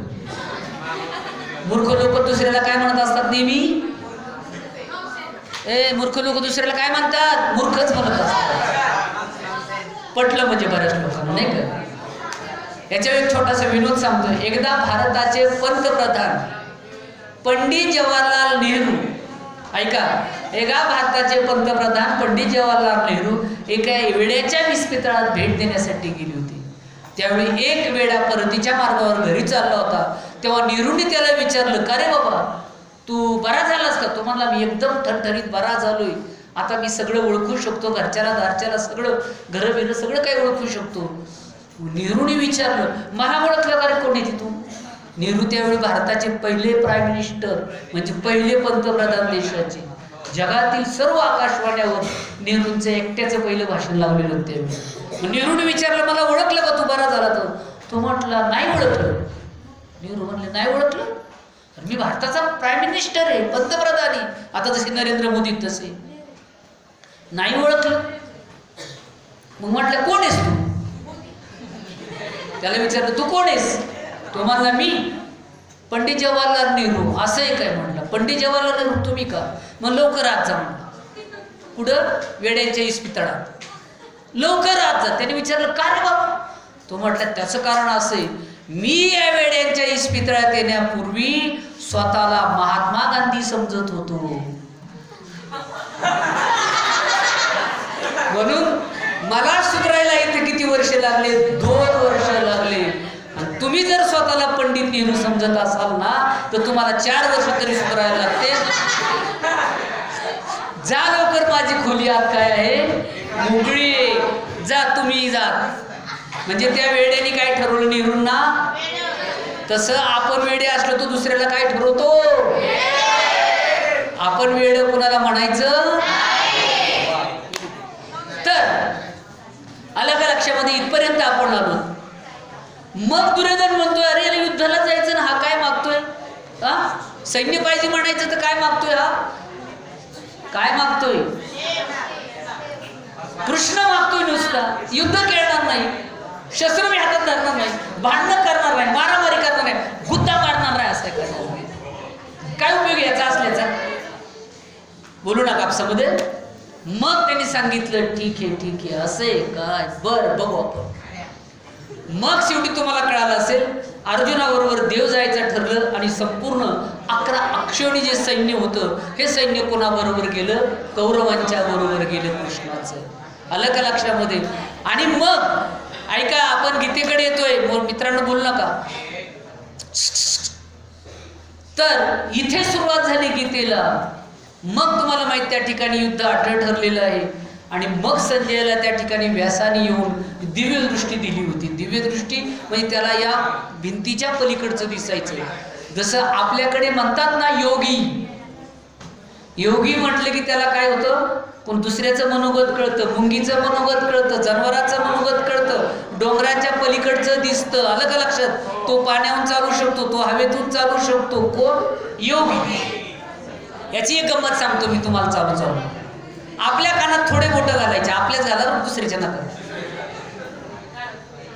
मूर्ख लोक दुसऱ्याला काय म्हणत असतात नेहमी? मूर्ख लोक दुसऱ्याला काय म्हणतात? मूर्खच म्हणत असतात. पटलं म्हणजे बऱ्याच लोकांना, नाही का? याच्यावर एक छोटासा विनोद सांगतो. एकदा भारताचे पंतप्रधान पंडित जवाहरलाल नेहरू, ऐका, एका भारताचे पंतप्रधान पंडित जवाहरलाल नेहरू एका वेड्याच्या इस्पितळात भेट देण्यासाठी गेली होती. त्यावेळी एक वेडा परतीच्या मार्गावर घरी चालला होता. तेव्हा नेहरूने त्याला विचारलं, का रे बाबा, तू बरा झालास का? तो म्हणला, मी एकदम ठणठणीत बरा झालोय, आता मी सगळं ओळखू शकतो, घरच्याला दारच्याला सगळं, घरं बिरं सगळं काही ओळखू शकतो. नेहरूने विचारलं, मला ओळखलं का रे, कोण आहे तू? नेहरू त्यावेळी भारताचे पहिले प्राईम मिनिस्टर, म्हणजे पहिले पंतप्रधान देशाचे. जगातील सर्व आकाशवाण्यावर नेहरूंचं एकट्याचं पहिलं भाषण लावलेलं होतं त्यावेळी. नेहरूने विचारलं, मला ओळखलं का तू बरा झाला? तर तो म्हटला, नाही ओळखलं. नेहरू म्हणले, नाही ओळखलं? मी भारताचा प्राईम मिनिस्टर आहे, पंतप्रधान आहे, आता जसे नरेंद्र मोदी तसे. नाही ओळखलं. मग म्हटलं, कोण आहेस तू? त्याला विचारलं, तू कोण आहेस? तो म्हणला, मी पंडित जवाहरलाल नेहरू. असं आहे काय? म्हटलं, पंडित जवाहरलाल नेहरू तुम्ही का? मग लवकर आत जा म्हणला. कुठं? वेड्यांच्या इस्पितळात. लवकर आत जा. त्याने विचारलं, का रे बाबा? तो म्हटलं, त्याचं कारण असं आहे, मी या वेड्यांच्या इस्पितळात येण्यापूर्वी स्वतःला महात्मा गांधी समजत होतो, म्हणून मला सुधारायला इथे किती वर्ष लागले? 2 वर्ष लागले. आणि तुम्ही जर स्वतःला पंडित नेहरू समजत असाल ना, तर तुम्हाला 4 वर्ष तरी सुधारायला लागते. जा लवकर, माझी खोली आत काय आहे, मोकळी आहे, जा तुम्ही जा. म्हणजे त्या वेड्याने काय ठरवलं नेहरूंना? तसं आपण वेडे असलो तर दुसऱ्याला काय ठरवतो? आपण वेड कोणाला म्हणायचं? तर आलं का लक्षामध्ये? इथपर्यंत आपण आलो. मग दुर्योधन म्हणतोय, अरे याला युद्धाला जायचं ना, हा काय मागतोय? सैन्य पाहिजे म्हणायचं तर काय मागतोय? हा काय मागतोय? कृष्ण मागतोय नुसता, युद्ध खेळणार नाही. शस्त्र मी हातात धरणार नाही, भांडणं करणार नाही, मारामारी करणार नाही, गुद्दा मारणार नाही, असं काय उपयोग याचा असल्याचा? बोलू नका समजेल. मग त्यांनी सांगितलं ठीक आहे असं आहे काय, बरं बघू आपण. मग शेवटी तुम्हाला कळालं असेल अर्जुनाबरोबर देव जायचं ठरलं आणि संपूर्ण 11 अक्षौणी जे सैन्य होतं हे सैन्य कोणाबरोबर गेलं? कौरवांच्या बरोबर गेलं कृष्णाचं. आलं का लक्षामध्ये? आणि मग ऐका, आपण गीतेकडे येतोय, मित्रांनो बोलू नका. तर इथे सुरुवात झाली गीतेला. मग तुम्हाला माहित त्या ठिकाणी युद्ध अटळ ठरलेलं आहे. आणि मग संजयाला त्या ठिकाणी व्यासाने येऊन दिव्य दृष्टी दिली होती. दिव्य दृष्टी म्हणजे त्याला या भिंतीच्या पलीकडचं दिसायचं. जसं आपल्याकडे म्हणतात ना योगी, योगी म्हटलं की त्याला काय होतं? कोण दुसऱ्याचं मनोगत कळतं, मुंगीचं मनोगत कळतं, जनावराचं मनोगत कळतं, डोंगराच्या पलीकडचं दिसतं. आलं का लक्षात? तो पाण्याहून चालू शकतो, तो हवेतून चालू शकतो. कोण? योगी. याची एक गंमत सांगतो मी तुम्हाला चालू. आपल्या कानात थोडे बोटं घालायचे, आपल्याच घाला, दुसऱ्याच्या नाकात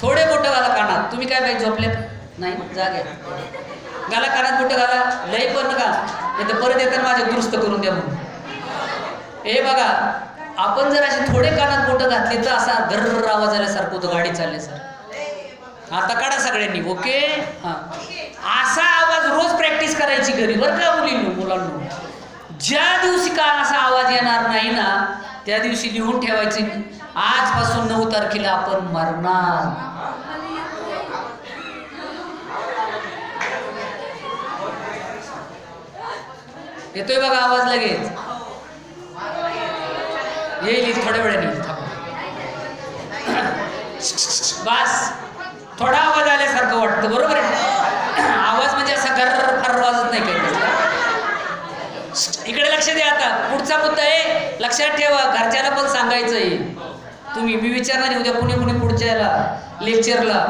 थोडे बोटं घाला कानात. तुम्ही काय पाहिजे झोपले नाही जाग्या घाला, कानात बोटं घाला, लय पण नका, नाही तर परत येताना माझ्या दुरुस्त करून द्या म्हणून. हे बघा, आपण जर असे थोडे कानात बोटं घातली तर असा गर्र आवाज आल्यासारखं होतं, गाडी चालल्यासारखं. आता काढा सगळ्यांनी, ओके? हा, असा आवाज रोज प्रॅक्टिस करायची घरी, बरं का मुलांनो. ज्या दिवशी का असा आवाज येणार नाही ना त्या दिवशी लिहून ठेवायचे, आजपासून 9 तारखेला आपण मरणार. येतोय बघा आवाज, लगेच येईल, थोड्या वेळाने येईल. बस थोडा आवाज आल्यासारखं वाटतं, बरोबर आहे? आवाज म्हणजे असा गर्र फार वाजत नाही काही. इकडे लक्ष द्या. आता पुढचा मुद्दा आहे, लक्षात ठेवा, घरच्याला पण सांगायचं आहे. तुम्ही मी विचारणार नाही उद्या कुणी पुढच्या याला लेक्चरला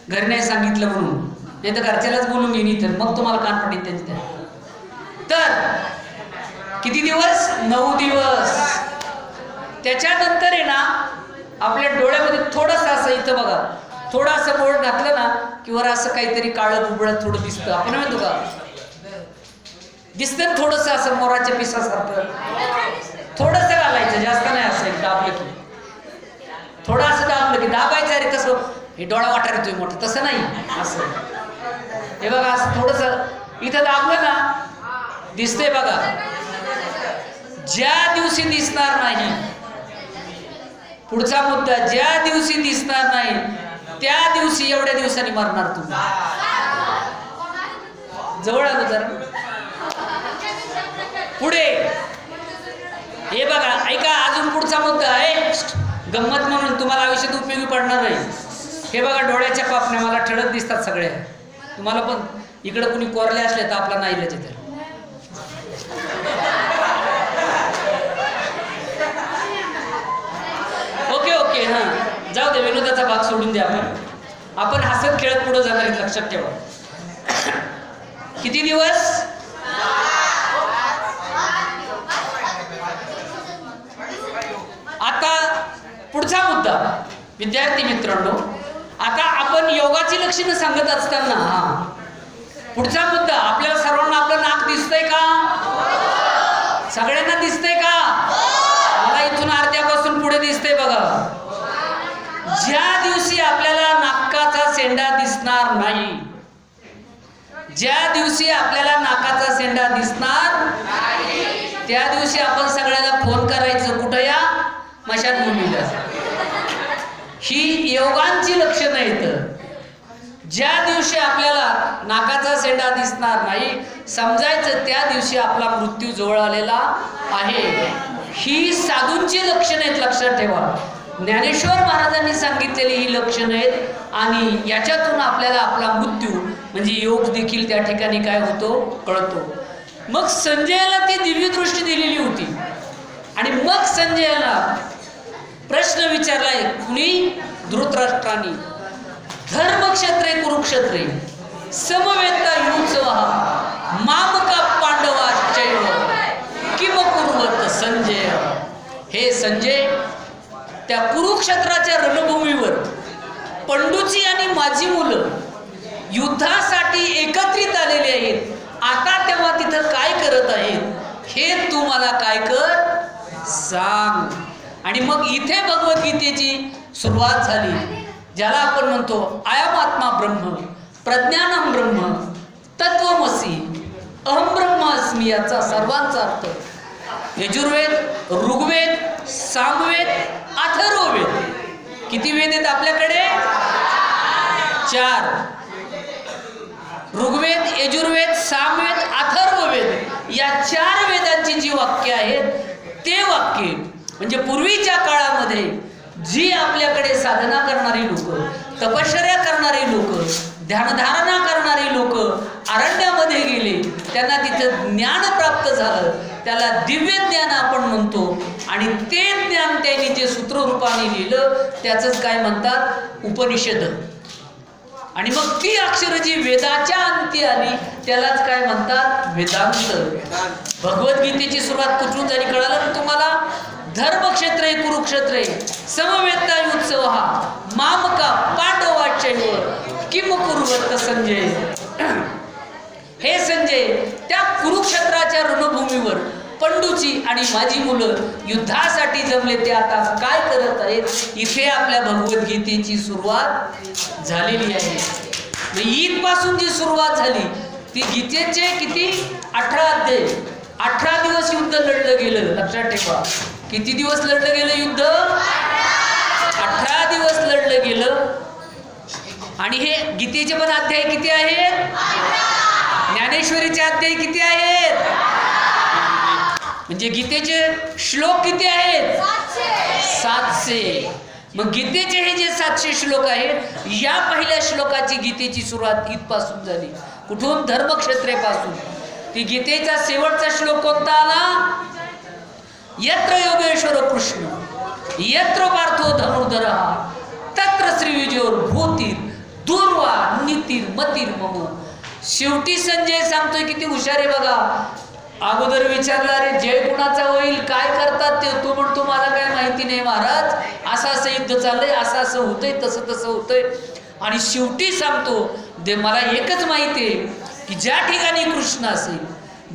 घरी नाही सांगितलं म्हणून, नाही तर घरच्यालाच बोलून घेईन इथं, मग तुम्हाला कान पडेल त्यांच्या. तर किती दिवस? 9 दिवस. त्याच्यानंतर आहे ना आपल्या डोळ्यामध्ये थोडंसं असं, इथं बघा, थोडं असं बोट घातलं ना किंवा असं काहीतरी काळं बुबळं थोडं दिसतं. आपण म्हणतो का दिसतं थोडंसं असं मोराच्या पिसासारखं, थोडंसं घालायचं, जास्त नाही. असं दाबलं की थोडं असं दाबलं की दाबायचं. अरे कसं हे डोळा वाटायला येतोय मोठं, तसं नाही, असं. हे बघा असं थोडंसं इथं दाबलं ना दिसतंय बघा. ज्या दिवशी दिसणार नाही, पुढचा मुद्दा, ज्या दिवशी दिसणार नाही त्या दिवशी एवढ्या दिवसांनी मरणार तुम्ही. जवळ आलो जरा पुढे. हे बघा, ऐका, अजून पुढचा मुद्दा आहे, गंमत म्हणून तुम्हाला आयुष्यात उपयोगी पडणार आहे. हे बघा, डोळ्याच्या पापण्या मला ठळक दिसतात सगळ्या. तुम्हाला पण इकडे कुणी कोरले असले तर आपला नाही इलाज आहे. ओके, हा, जाऊ दे, विनोदाचा भाग सोडून द्या. आपण हसत खेळत पुढे जाणार आहेत, लक्षात ठेवा. किती दिवस? आता पुढचा मुद्दा, विद्यार्थी मित्रांनो, आता आपण योगाची लक्षणं सांगत असताना पुढचा मुद्दा, आपल्याला सर्वांना आपलं नाक दिसतंय का? सगळ्यांना दिसतंय का? मला इथून अर्ध्यापासून पुढे दिसतंय बघा. ज्या दिवशी आपल्याला नाकाचा शेंडा दिसणार नाही, ज्या दिवशी आपल्याला नाकाचा शेंडा दिसणार त्या दिवशी आपण सगळ्याला फोन करायचं, कुठं या? स्मशानभूमीला. ही योगांची लक्षणं आहेत. ज्या दिवशी आपल्याला नाकाचा शेंडा दिसणार नाही समजायचं त्या दिवशी आपला मृत्यू जवळ आलेला आहे. ही साधूंची लक्षणं आहेत, लक्षात ठेवा. ज्ञानेश्वर महाराजांनी सांगितलेली ही लक्षणं आहेत आणि याच्यातून आपल्याला आपला मृत्यू म्हणजे योग देखील त्या ठिकाणी काय होतो कळतो. मग संजयाला ती दिव्य दृष्टी दिलेली होती आणि मग संजयाला प्रश्न विचारलाय कुणी? धृतराष्ट्राने. धर्मक्षेत्रे कुरुक्षेत्रे समवेता युत्सवः मामका पांडवाश्चैव किम कुर्वत संजय. हे संजय, त्या कुरुक्षेत्राच्या रणभूमीवर पंडूची आणि माझी मुलं युद्धासाठी एकत्रित आलेली आहेत. आता तेव्हा तिथं काय करत आहेत हे तू मला काय कर सांग. आणि मग इथे भगवद्गीतेची सुरुवात झाली, ज्याला आपण म्हणतो अयम आत्मा ब्रह्म, प्रज्ञानम ब्रह्म, तत्वमसी, अहम ब्रह्मास्मी, याचा सर्वांचा अर्थ यजुर्वेद, ऋग्वेद, सामवेद, अथर्ववेद. किती वेद आहेत आपल्याकडे? 4. ऋग्वेद, यजुर्वेद, सामवेद, अथर्ववेद या 4 वेदांची जी वाक्य आहेत ते वाक्य म्हणजे पूर्वीच्या काळामध्ये जी आपल्याकडे साधना करणारी लोक, तपश्चर्या करणारी लोक, ध्यानधारणा करणारी लोक अरण्यामध्ये गेले, त्यांना तिथं ज्ञान प्राप्त झालं, त्याला दिव्य ज्ञान आपण म्हणतो. आणि ते ज्ञान त्यांनी जे सूत्ररूपाने लिहिलं त्याचंच काय म्हणतात उपनिषद. आणि मग ती अक्षर जी वेदाच्या अंती आली त्यालाच काय म्हणतात वेदांत. भगवद्गीतेची सुरुवात कुठून झाली कळालं ना तुम्हाला? धर्मक्षेत्रे कुरुक्षेत्रे समवेत्ता उत्सव मामका पांडवाचैव किम कुर्वत संजय. हे संजय, त्या कुरुक्षेत्राच्या रणभूमीवर पंडूची आणि माझी मुलं युद्धासाठी जमले, ते आता काय करत आहेत इथे आपल्या भगवद्गीतेची सुरुवात झालेली आहे. ईद पासून जी सुरुवात झाली ती गीतेचे किती 18 अध्याय, 18 दिवस युद्ध लढलं गेलं. लक्षात ठेवा, किती दिवस लढलं गेलं युद्ध? 18 दिवस लढलं गेलं. आणि हे गीतेचे पण अध्याय किती आहेत? ज्ञानेश्वरीचे अध्याय किती आहेत? म्हणजे गीतेचे श्लोक किती आहेत? 700. मग गीतेचे हे जे 700 श्लोक आहेत, या पहिल्या श्लोकाची गीतेची सुरुवात इथपासून झाली. कुठून? धर्मक्षेत्रेपासून. ती गीतेचा शेवटचा श्लोक कोणता आला? यत्र योगेश्वर कृष्ण यत्र पार्थो धनुर्धरः तत्र श्रीविजयोर भूतीर दुर्वा नीतीर मतीर मम. शेवटी संजय सांगतोय, किती हुशार आहे बघा. अगोदर विचारलं, अरे जय कुणाचा होईल, काय करतात ते? तो म्हणतो मला काय माहिती नाही महाराज, असं असं युद्ध चाललंय, असं असं होतंय, तसं तसं होतंय. आणि शेवटी सांगतो, दे मला एकच माहिती आहे की ज्या ठिकाणी कृष्ण असेल,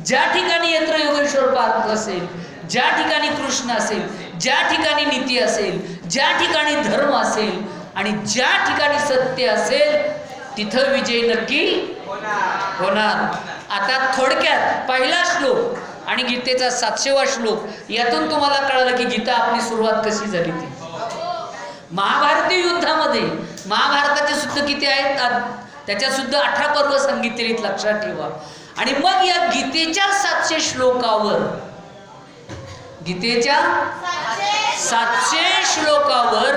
ज्या ठिकाणी यत्र योगेश्वर पार्थ असेल, ज्या ठिकाणी कृष्ण असेल, ज्या ठिकाणी नीती असेल, ज्या ठिकाणी धर्म असेल आणि ज्या ठिकाणी सत्य असेल तिथं विजय नक्की होणार. आता थोडक्यात पहिला श्लोक आणि गीतेचा 700वा श्लोक, यातून तुम्हाला कळालं की गीता आपली सुरुवात कशी झाली. ती महाभारतीय युद्धामध्ये, महाभारताचे सुद्धा किती आहेत? त्याच्यात सुद्धा 18 पर्व सांगितलेली, लक्षात ठेवा. आणि मग या गीतेच्या 700 श्लोकावर, गीतेच्या 700 श्लोकावर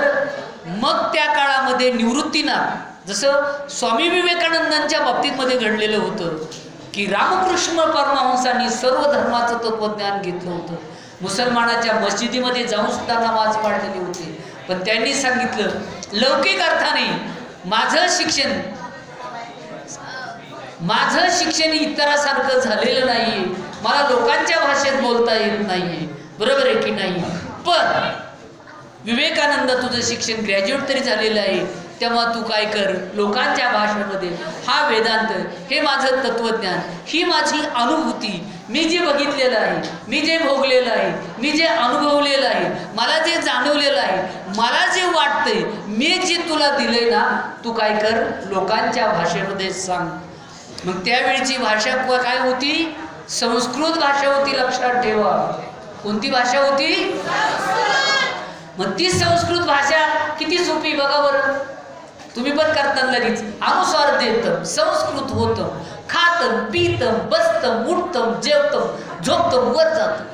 मग त्या काळामध्ये निवृत्तीनाथ, जसं स्वामी विवेकानंदांच्या बाबतीत मध्ये घडलेलं होतं की रामकृष्ण परमहंसांनी सर्व धर्माचं तत्वज्ञान घेतलं होतं. मुसलमानाच्या मस्जिदीमध्ये जाऊन सुद्धा नमाज पाळलेली होती, पण त्यांनी सांगितलं लौकिक अर्थाने माझं शिक्षण इतरासारखं झालेलं नाहीये, मला लोकांच्या भाषेत बोलता येत नाहीये, बरोबर आहे की नाही? पण विवेकानंद, तुझं शिक्षण ग्रॅज्युएट तरी झालेलं आहे, तेव्हा तू काय कर, लोकांच्या भाषेमध्ये हा वेदांत, हे माझं तत्वज्ञान, ही माझी अनुभूती, मी जे बघितलेलं आहे, मी जे भोगलेलं आहे, मी जे अनुभवलेलं आहे, मला जे जाणवलेलं आहे, मला जे वाटतंय, मी जे तुला दिलंय ना, तू काय कर, लोकांच्या भाषेमध्ये सांग. मग त्यावेळीची भाषा काय होती? संस्कृत भाषा होती. लक्षात ठेवा, कोणती भाषा होती? मग ती संस्कृत भाषा किती सोपी बघा बरं. तुम्ही पण करताना लगेच अनुस्वार देतम, संस्कृत होतम, खातम, पीतम, बसतम, उठतम, जेवतम, झोपतम, वर जातम.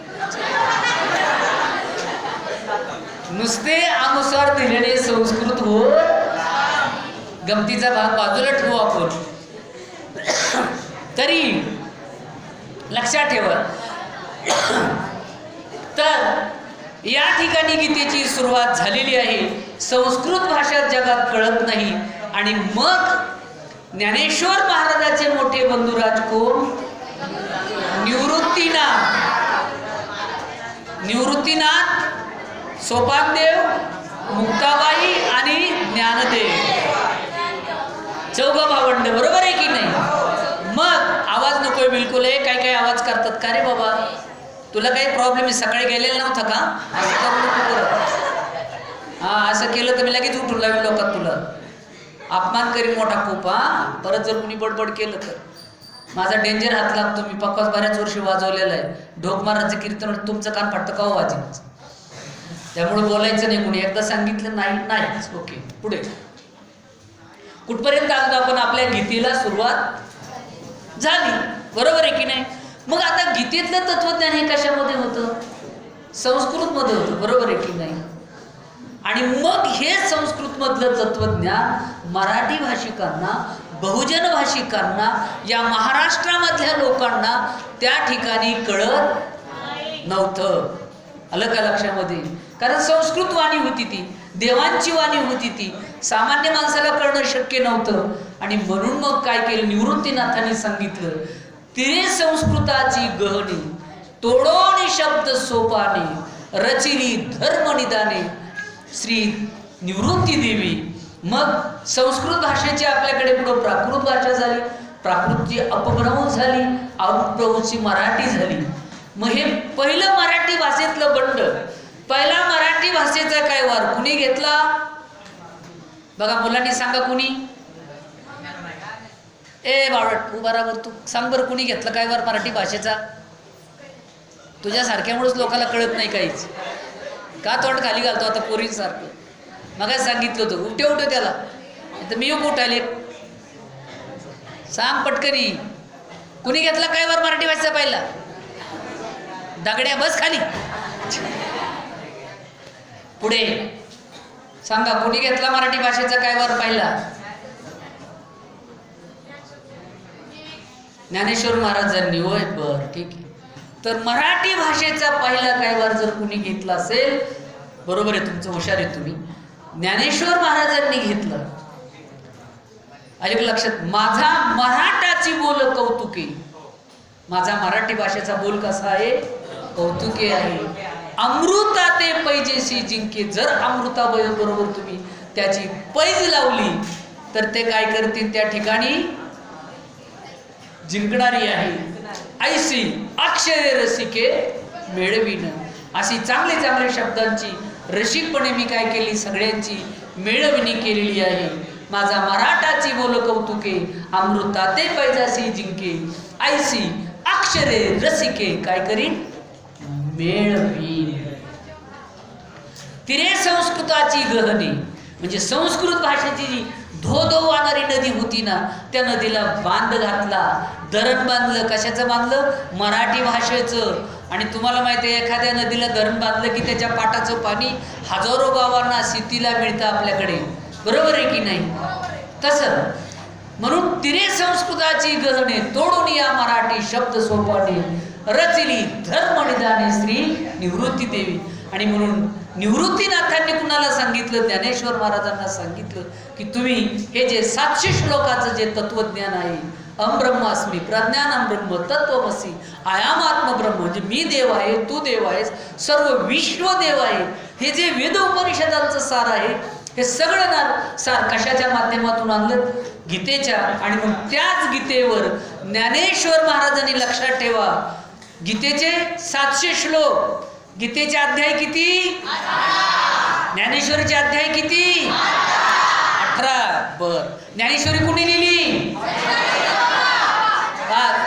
नुसते अनुस्वार दिलेले संस्कृत होत. गमतीचा भाग बाजूला ठेवू आपण, तरी लक्षात ठेवा. तर या ठिकाणी गीतेची सुरुवात झालेली आहे. संस्कृत भाषा जगात कळत नाही. आणि मग ज्ञानेश्वर महाराजाचे मोठे बंधुराज कोण? निवृत्तीनाथ, सोपानदेव, मुक्ताबाई आणि ज्ञानदेव. चौघं भावंड, बरोबर आहे की नाही? मग आवाज नकोय बिलकुल आहे. काही काही आवाज करतात, का रे बाबा तुला काही प्रॉब्लेम आहे, सकाळी गेलेला नव्हता का, असं करू नको परत. हा असं केलं तर मी लगेच उठून लावेल लोकात, तुला अपमान करीन मोठा खूप. हा परत जर कुणी बडबड केलं तर माझा डेंजर हात लागतो. मी पक्काच बऱ्याच वर्षी वाजवलेला आहे. ढोक महाराजचं कीर्तन तुमचं कान फाटतं का वाजत, त्यामुळे बोलायचं नाही कुणी. एकदा सांगितलं नाही ओके. पुढे कुठपर्यंत आलो आपण? आपल्या गीतेला सुरुवात झाली, बरोबर आहे की नाही? मग आता गीतेतलं तत्वज्ञान हे कशामध्ये होतं? संस्कृतमध्ये होतं, बरोबर आहे की नाही? आणि मग हे संस्कृतमधलं तत्वज्ञान मराठी भाषिकांना, बहुजन भाषिकांना, या महाराष्ट्रामधल्या लोकांना त्या ठिकाणी कळत नव्हतं. आलं का लक्षामध्ये? कारण संस्कृत वाणी होती ती, देवांची वाणी होती ती, सामान्य माणसाला कळणं शक्य नव्हतं. आणि म्हणून मग काय केलं? निवृत्तीनाथांनी सांगितलं, तिरे संस्कृताची गहणी तोडोनी शब्द सोपाने रचिली धर्म निदाने श्री निवृत्ती देवी. मग संस्कृत भाषेची आपल्याकडे पुढं प्राकृत भाषा झाली, प्राकृतची अपभ्रंश झाली, अपभ्रंशची मराठी झाली. मग हे पहिलं मराठी भाषेतलं बंड, पहिला मराठी भाषेचा काय वार कुणी घेतला? बघा मुलांनी सांगा कुणी? ए बावळट तू बराबर, तू सांग बरं कुणी घेतला काय वार मराठी भाषेचा? तुझ्यासारख्यामुळेच लोकांना कळत नाही काहीच. का तोंड खाली घालतो आता पोरींसारखं? मग सांगितलं होतं उठे त्याला, तर मी योग उठायले. सांग पटकनी, कुणी घेतला काय वार मराठी भाषेचा पहिला? दगड्या बस खाली. पुढे सांगा कुणी घेतला मराठी भाषेचा काय वार पहिला? ज्ञानेश्वर महाराजांनी. होय, बर ठीक आहे. तर मराठी भाषेचा पहिला काय वार जर कुणी घेतला असेल, बरोबर आहे, तुमचं हुशार आहे तुम्ही, ज्ञानेश्वर महाराजांनी घेतलं. ऐक लक्षात, माझा मराठाची बोल कौतुके, माझा मराठी भाषेचा बोल कसा आहे? कौतुके आहे. अमृता ते पैजेशी जिंके, जर अमृता बरोबर तुम्ही त्याची पैज लावली तर ते काय करतील? त्या ठिकाणी जिंकणारी आहे. ऐसी अक्षरे रसिके मेळवीन, अशी चांगले चांगल्या शब्दांची रसिकपणे मी काय केली? सगळ्यांची मेळवणी केलेली आहे. माझा मराठाची बोल कौतुके, अमृता ते पैजाशी जिंके, ऐसी अक्षरे रसिके काय करीन? मेळवीन. तिरे संस्कृताची गहनी, म्हणजे संस्कृत भाषेची जी धो धो वाहणारी नदी होती ना, त्या नदीला बांध घातला, धरण बांधलं. कशाचं बांधलं? मराठी भाषेचं. आणि तुम्हाला माहिती आहे, एखाद्या नदीला धरण बांधलं की त्याच्या पाटाचं पाणी हजारो गावांना शेतीला मिळतं आपल्याकडे, बरोबर आहे की नाही? तसं म्हणून तिरे संस्कृताची गहने तोडून या मराठी शब्द सोपाने रचिली धर्म निदाने श्री निवृत्ती देवी. आणि म्हणून निवृत्तीनाथांनी कुणाला सांगितलं? ज्ञानेश्वर महाराजांना सांगितलं की तुम्ही हे जे 700 श्लोकाचं जे तत्वज्ञान आहे, अहम ब्रह्मास्मी, प्रज्ञानम ब्रह्म, तत्वमसी, आयाम आत्मब्रह्म, म्हणजे मी देव आहे, तू देव आहेस, सर्व विश्व देव आहे, हे जे वेद उपनिषदांचं सार आहे, हे सगळं सार कशाच्या माध्यमातून आणलं? गीतेच्या. आणि मग त्याच गीतेवर ज्ञानेश्वर महाराजांनी, लक्षात ठेवा, गीतेचे 700 श्लोक, गीतेचे अध्याय किती? ज्ञानेश्वरीचे अध्याय किती? 18. बर, ज्ञानेश्वरी कुणी लिहिली?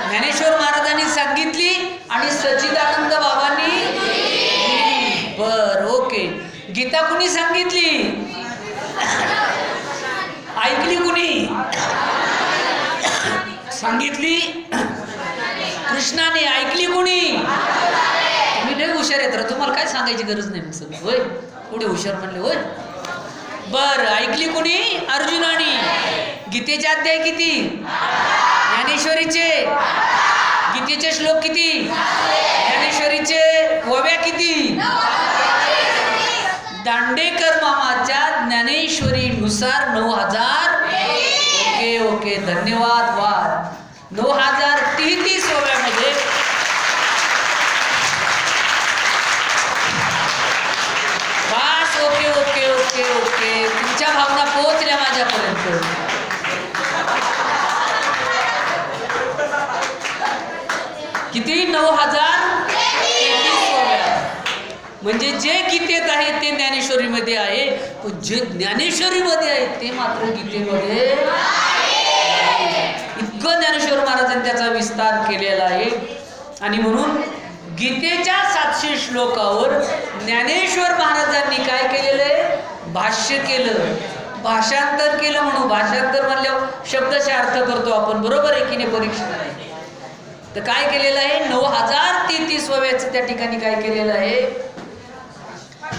ज्ञानेश्वर महाराजांनी सांगितली आणि सच्चिदानंद बाबांनी. बर, ओके. गीता कुणी सांगितली? ऐकली कुणी? सांगितली कृष्णाने. ऐकली कुणी? तुम्ही लय हुशार येत रा, तुम्हाला काय सांगायची गरज नाही. मग सगळं होय, पुढे हुशार म्हणले. होय, बर, ऐकली कुणी? अर्जुनाने. गीतेचे अध्याय किती? ज्ञानेश्वरीचे. गीतेचे श्लोक किती? ज्ञानेश्वरीचे ओव्या किती? दांडेकर मामाच्या ज्ञानेश्वरीनुसार 9000. ओके ओके, धन्यवाद. वाद 9033 ओव्यामध्ये ओके ओके ओके ओके, तुमच्या भावना पोहोचल्या माझ्यापर्यंत. किती? 9033 ओव्या. म्हणजे जे गीतेत आहे ते ज्ञानेश्वरीमध्ये आहे, पण जे ज्ञानेश्वरीमध्ये आहे ते मात्र गीतेमध्ये इतकं ज्ञानेश्वर महाराजांनी त्याचा विस्तार केलेला आहे. आणि म्हणून गीतेच्या 700 श्लोकावर ज्ञानेश्वर महाराजांनी काय केलेलं आहे? भाष्य केलं, भाषांतर केलं. म्हणून भाषांतर म्हणल्यावर शब्दशः अर्थ करतो आपण, बरोबर आहे की नाही परीक्षा? तर काय केलेलं आहे? 9033 ओव्याचं त्या ठिकाणी काय केलेलं आहे?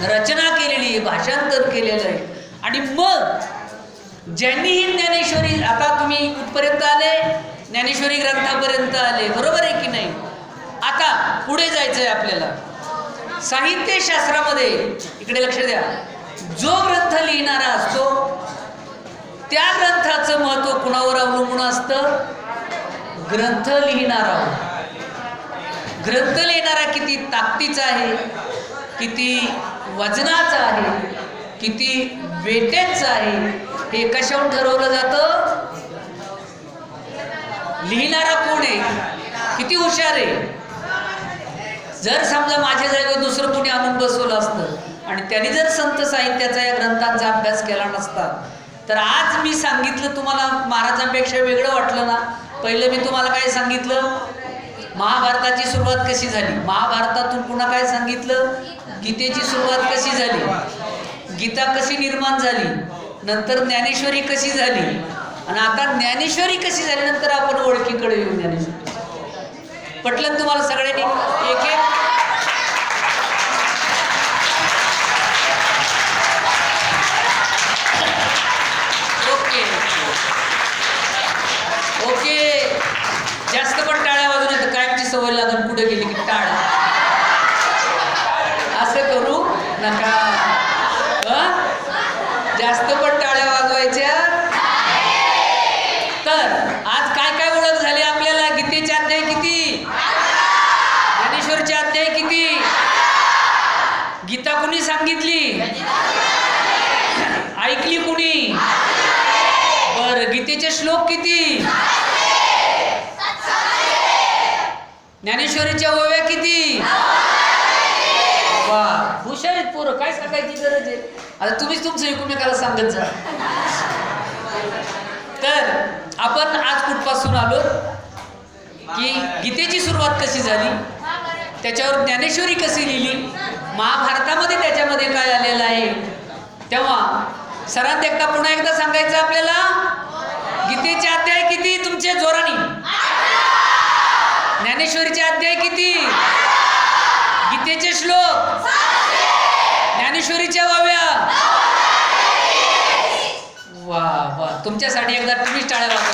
रचना केलेली आहे, भाषांतर केलेलं आहे. आणि मग ज्यांनी ही ज्ञानेश्वरी, आता तुम्ही कुठपर्यंत आले? ज्ञानेश्वरी ग्रंथापर्यंत आले, बरोबर आहे की नाही? आता पुढे जायचं आहे आपल्याला. साहित्यशास्त्रामध्ये इकडे लक्ष द्या, जो ग्रंथ लिहिणारा असतो त्या ग्रंथाचं महत्त्व कुणावर अवलंबून असतं? ग्रंथ लिहिणारा. ग्रंथ लिहिणारा किती ताकदीचा आहे, किती वजनाचा आहे, किती वेटेजचा आहे, हे कशावरून ठरवलं जातं? लिहिणारा कोण आहे, किती हुशार आहे. जर समजा माझ्या जागेवर दुसरं कोणी आणून बसवलं असतं आणि त्यांनी जर संत साहित्याचा या ग्रंथांचा अभ्यास केला नसता, तर आज मी सांगितलं तुम्हाला महाराजांपेक्षा वेगळं वाटलं ना? पहिलं मी तुम्हाला काय सांगितलं? महाभारताची सुरुवात कशी झाली, महाभारतातून पुन्हा काय सांगितलं? गीतेची सुरुवात कशी झाली, गीता कशी निर्माण झाली, नंतर ज्ञानेश्वरी कशी झाली, आणि आता ज्ञानेश्वरी कशी झाली, नंतर आपण ओळखीकडे येऊ. ज्ञानेश्वरी पटलं तुम्हाला सगळ्यांनी? एक एक ओके ओके. जास्त पण टाळ्या वाजून येतं, कायमची सवय लागून पुढे गेली की टाळ. असं करू नका, जास्त पण टाळ्या वाजवायच्या. तर आज काय काय ओळख झाली आपल्याला? गीतेचे अध्याय किती, ज्ञानेश्वरचे अध्याय किती, गीता कुणी सांगितली, ऐकली कुणी? बरं, गीतेचे श्लोक किती, ज्ञानेश्वरीच्या ओव्या किती? वा, हुशार आहेत पोरं, काय सांगायची गरज आहे. आता तुम्हीच तुमचं एकमेकाला सांगत जा. तर आपण आज कुठपासून आलो की गीतेची सुरुवात कशी झाली, त्याच्यावर ज्ञानेश्वरी कशी लिहिली, महाभारतामध्ये त्याच्यामध्ये काय आलेलं आहे. तेव्हा सरांत एकदा पुन्हा एकदा सांगायचं आपल्याला, गीतेचे अध्याय किती तुमचे जोरानी, ज्ञानेश्वरीचे अध्याय किती, गीतेचे श्लोक, ज्ञानेश्वरीच्या ओव्या. वा वा, तुमच्यासाठी एकदा तुम्हीच टाळ्या वाजवा.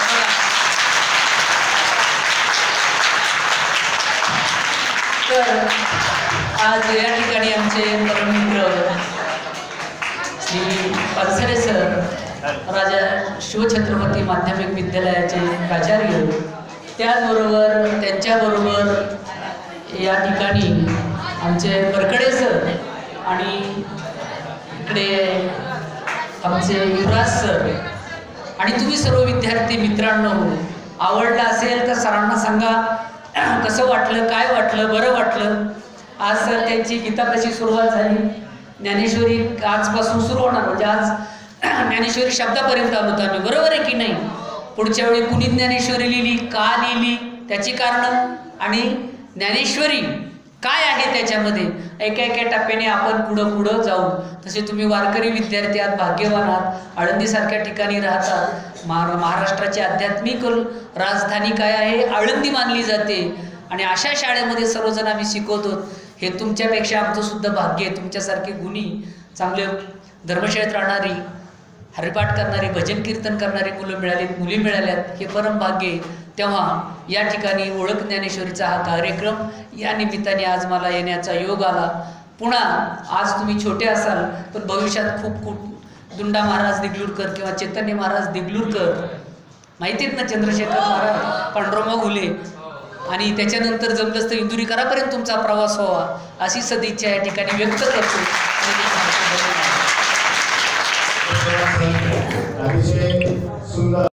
तर आज या ठिकाणी आमचे परममित्र श्री पानसरे सर, राजा शिवछत्रपती माध्यमिक विद्यालयाचे प्राचार्य, त्याचबरोबर त्यांच्याबरोबर या ठिकाणी आमचे परकडे सर आणि इकडे आमचे युवराज सर आणि तुम्ही सर्व विद्यार्थी मित्रांनो, आवडलं असेल तर सरांना सांगा कसं वाटलं, काय वाटलं, बरं वाटलं. आज सर त्यांची गीता कशी सुरुवात झाली, ज्ञानेश्वरी आजपासून सुरू होणार, म्हणजे आज ज्ञानेश्वरी शब्दापर्यंत आलो आम्ही, बरोबर आहे की नाही. पुढच्या वेळी कुणी ज्ञानेश्वरी लिहिली, का लिहिली, त्याची कारणं, आणि ज्ञानेश्वरी काय आहे त्याच्यामध्ये, एका एका टप्प्याने आपण पुढं जाऊ. तसे तुम्ही वारकरी विद्यार्थी आहात, भाग्यवान आहात, आळंदीसारख्या ठिकाणी राहतात. महाराष्ट्राची आध्यात्मिक राजधानी काय आहे, आळंदी मानली जाते. आणि अशा शाळेमध्ये सर्वजण आम्ही शिकवतो. हे तुमच्यापेक्षा आमचं सुद्धा भाग्य आहे. तुमच्यासारखे गुणी, चांगले धर्मशाळेत राहणारी, हरिपाठ करणारी, भजन कीर्तन करणारी मुली मिळाल्यात, हे परम भाग्य आहे. तेव्हा या ठिकाणी ओळख ज्ञानेश्वरीचा हा कार्यक्रम, या निमित्ताने आज मला येण्याचा योग आला. पुन्हा आज तुम्ही छोटे असाल, पण भविष्यात खूप दुंडा महाराज दिगलूरकर किंवा चैतन्य महाराज दिगलूरकर, माहितीत ना, चंद्रशेखर महाराज, पांडुरंग घुले, आणि त्याच्यानंतर जमलंच तर इंदुरीकरापर्यंत तुमचा प्रवास व्हावा, अशी सदिच्छा या ठिकाणी व्यक्त करतो.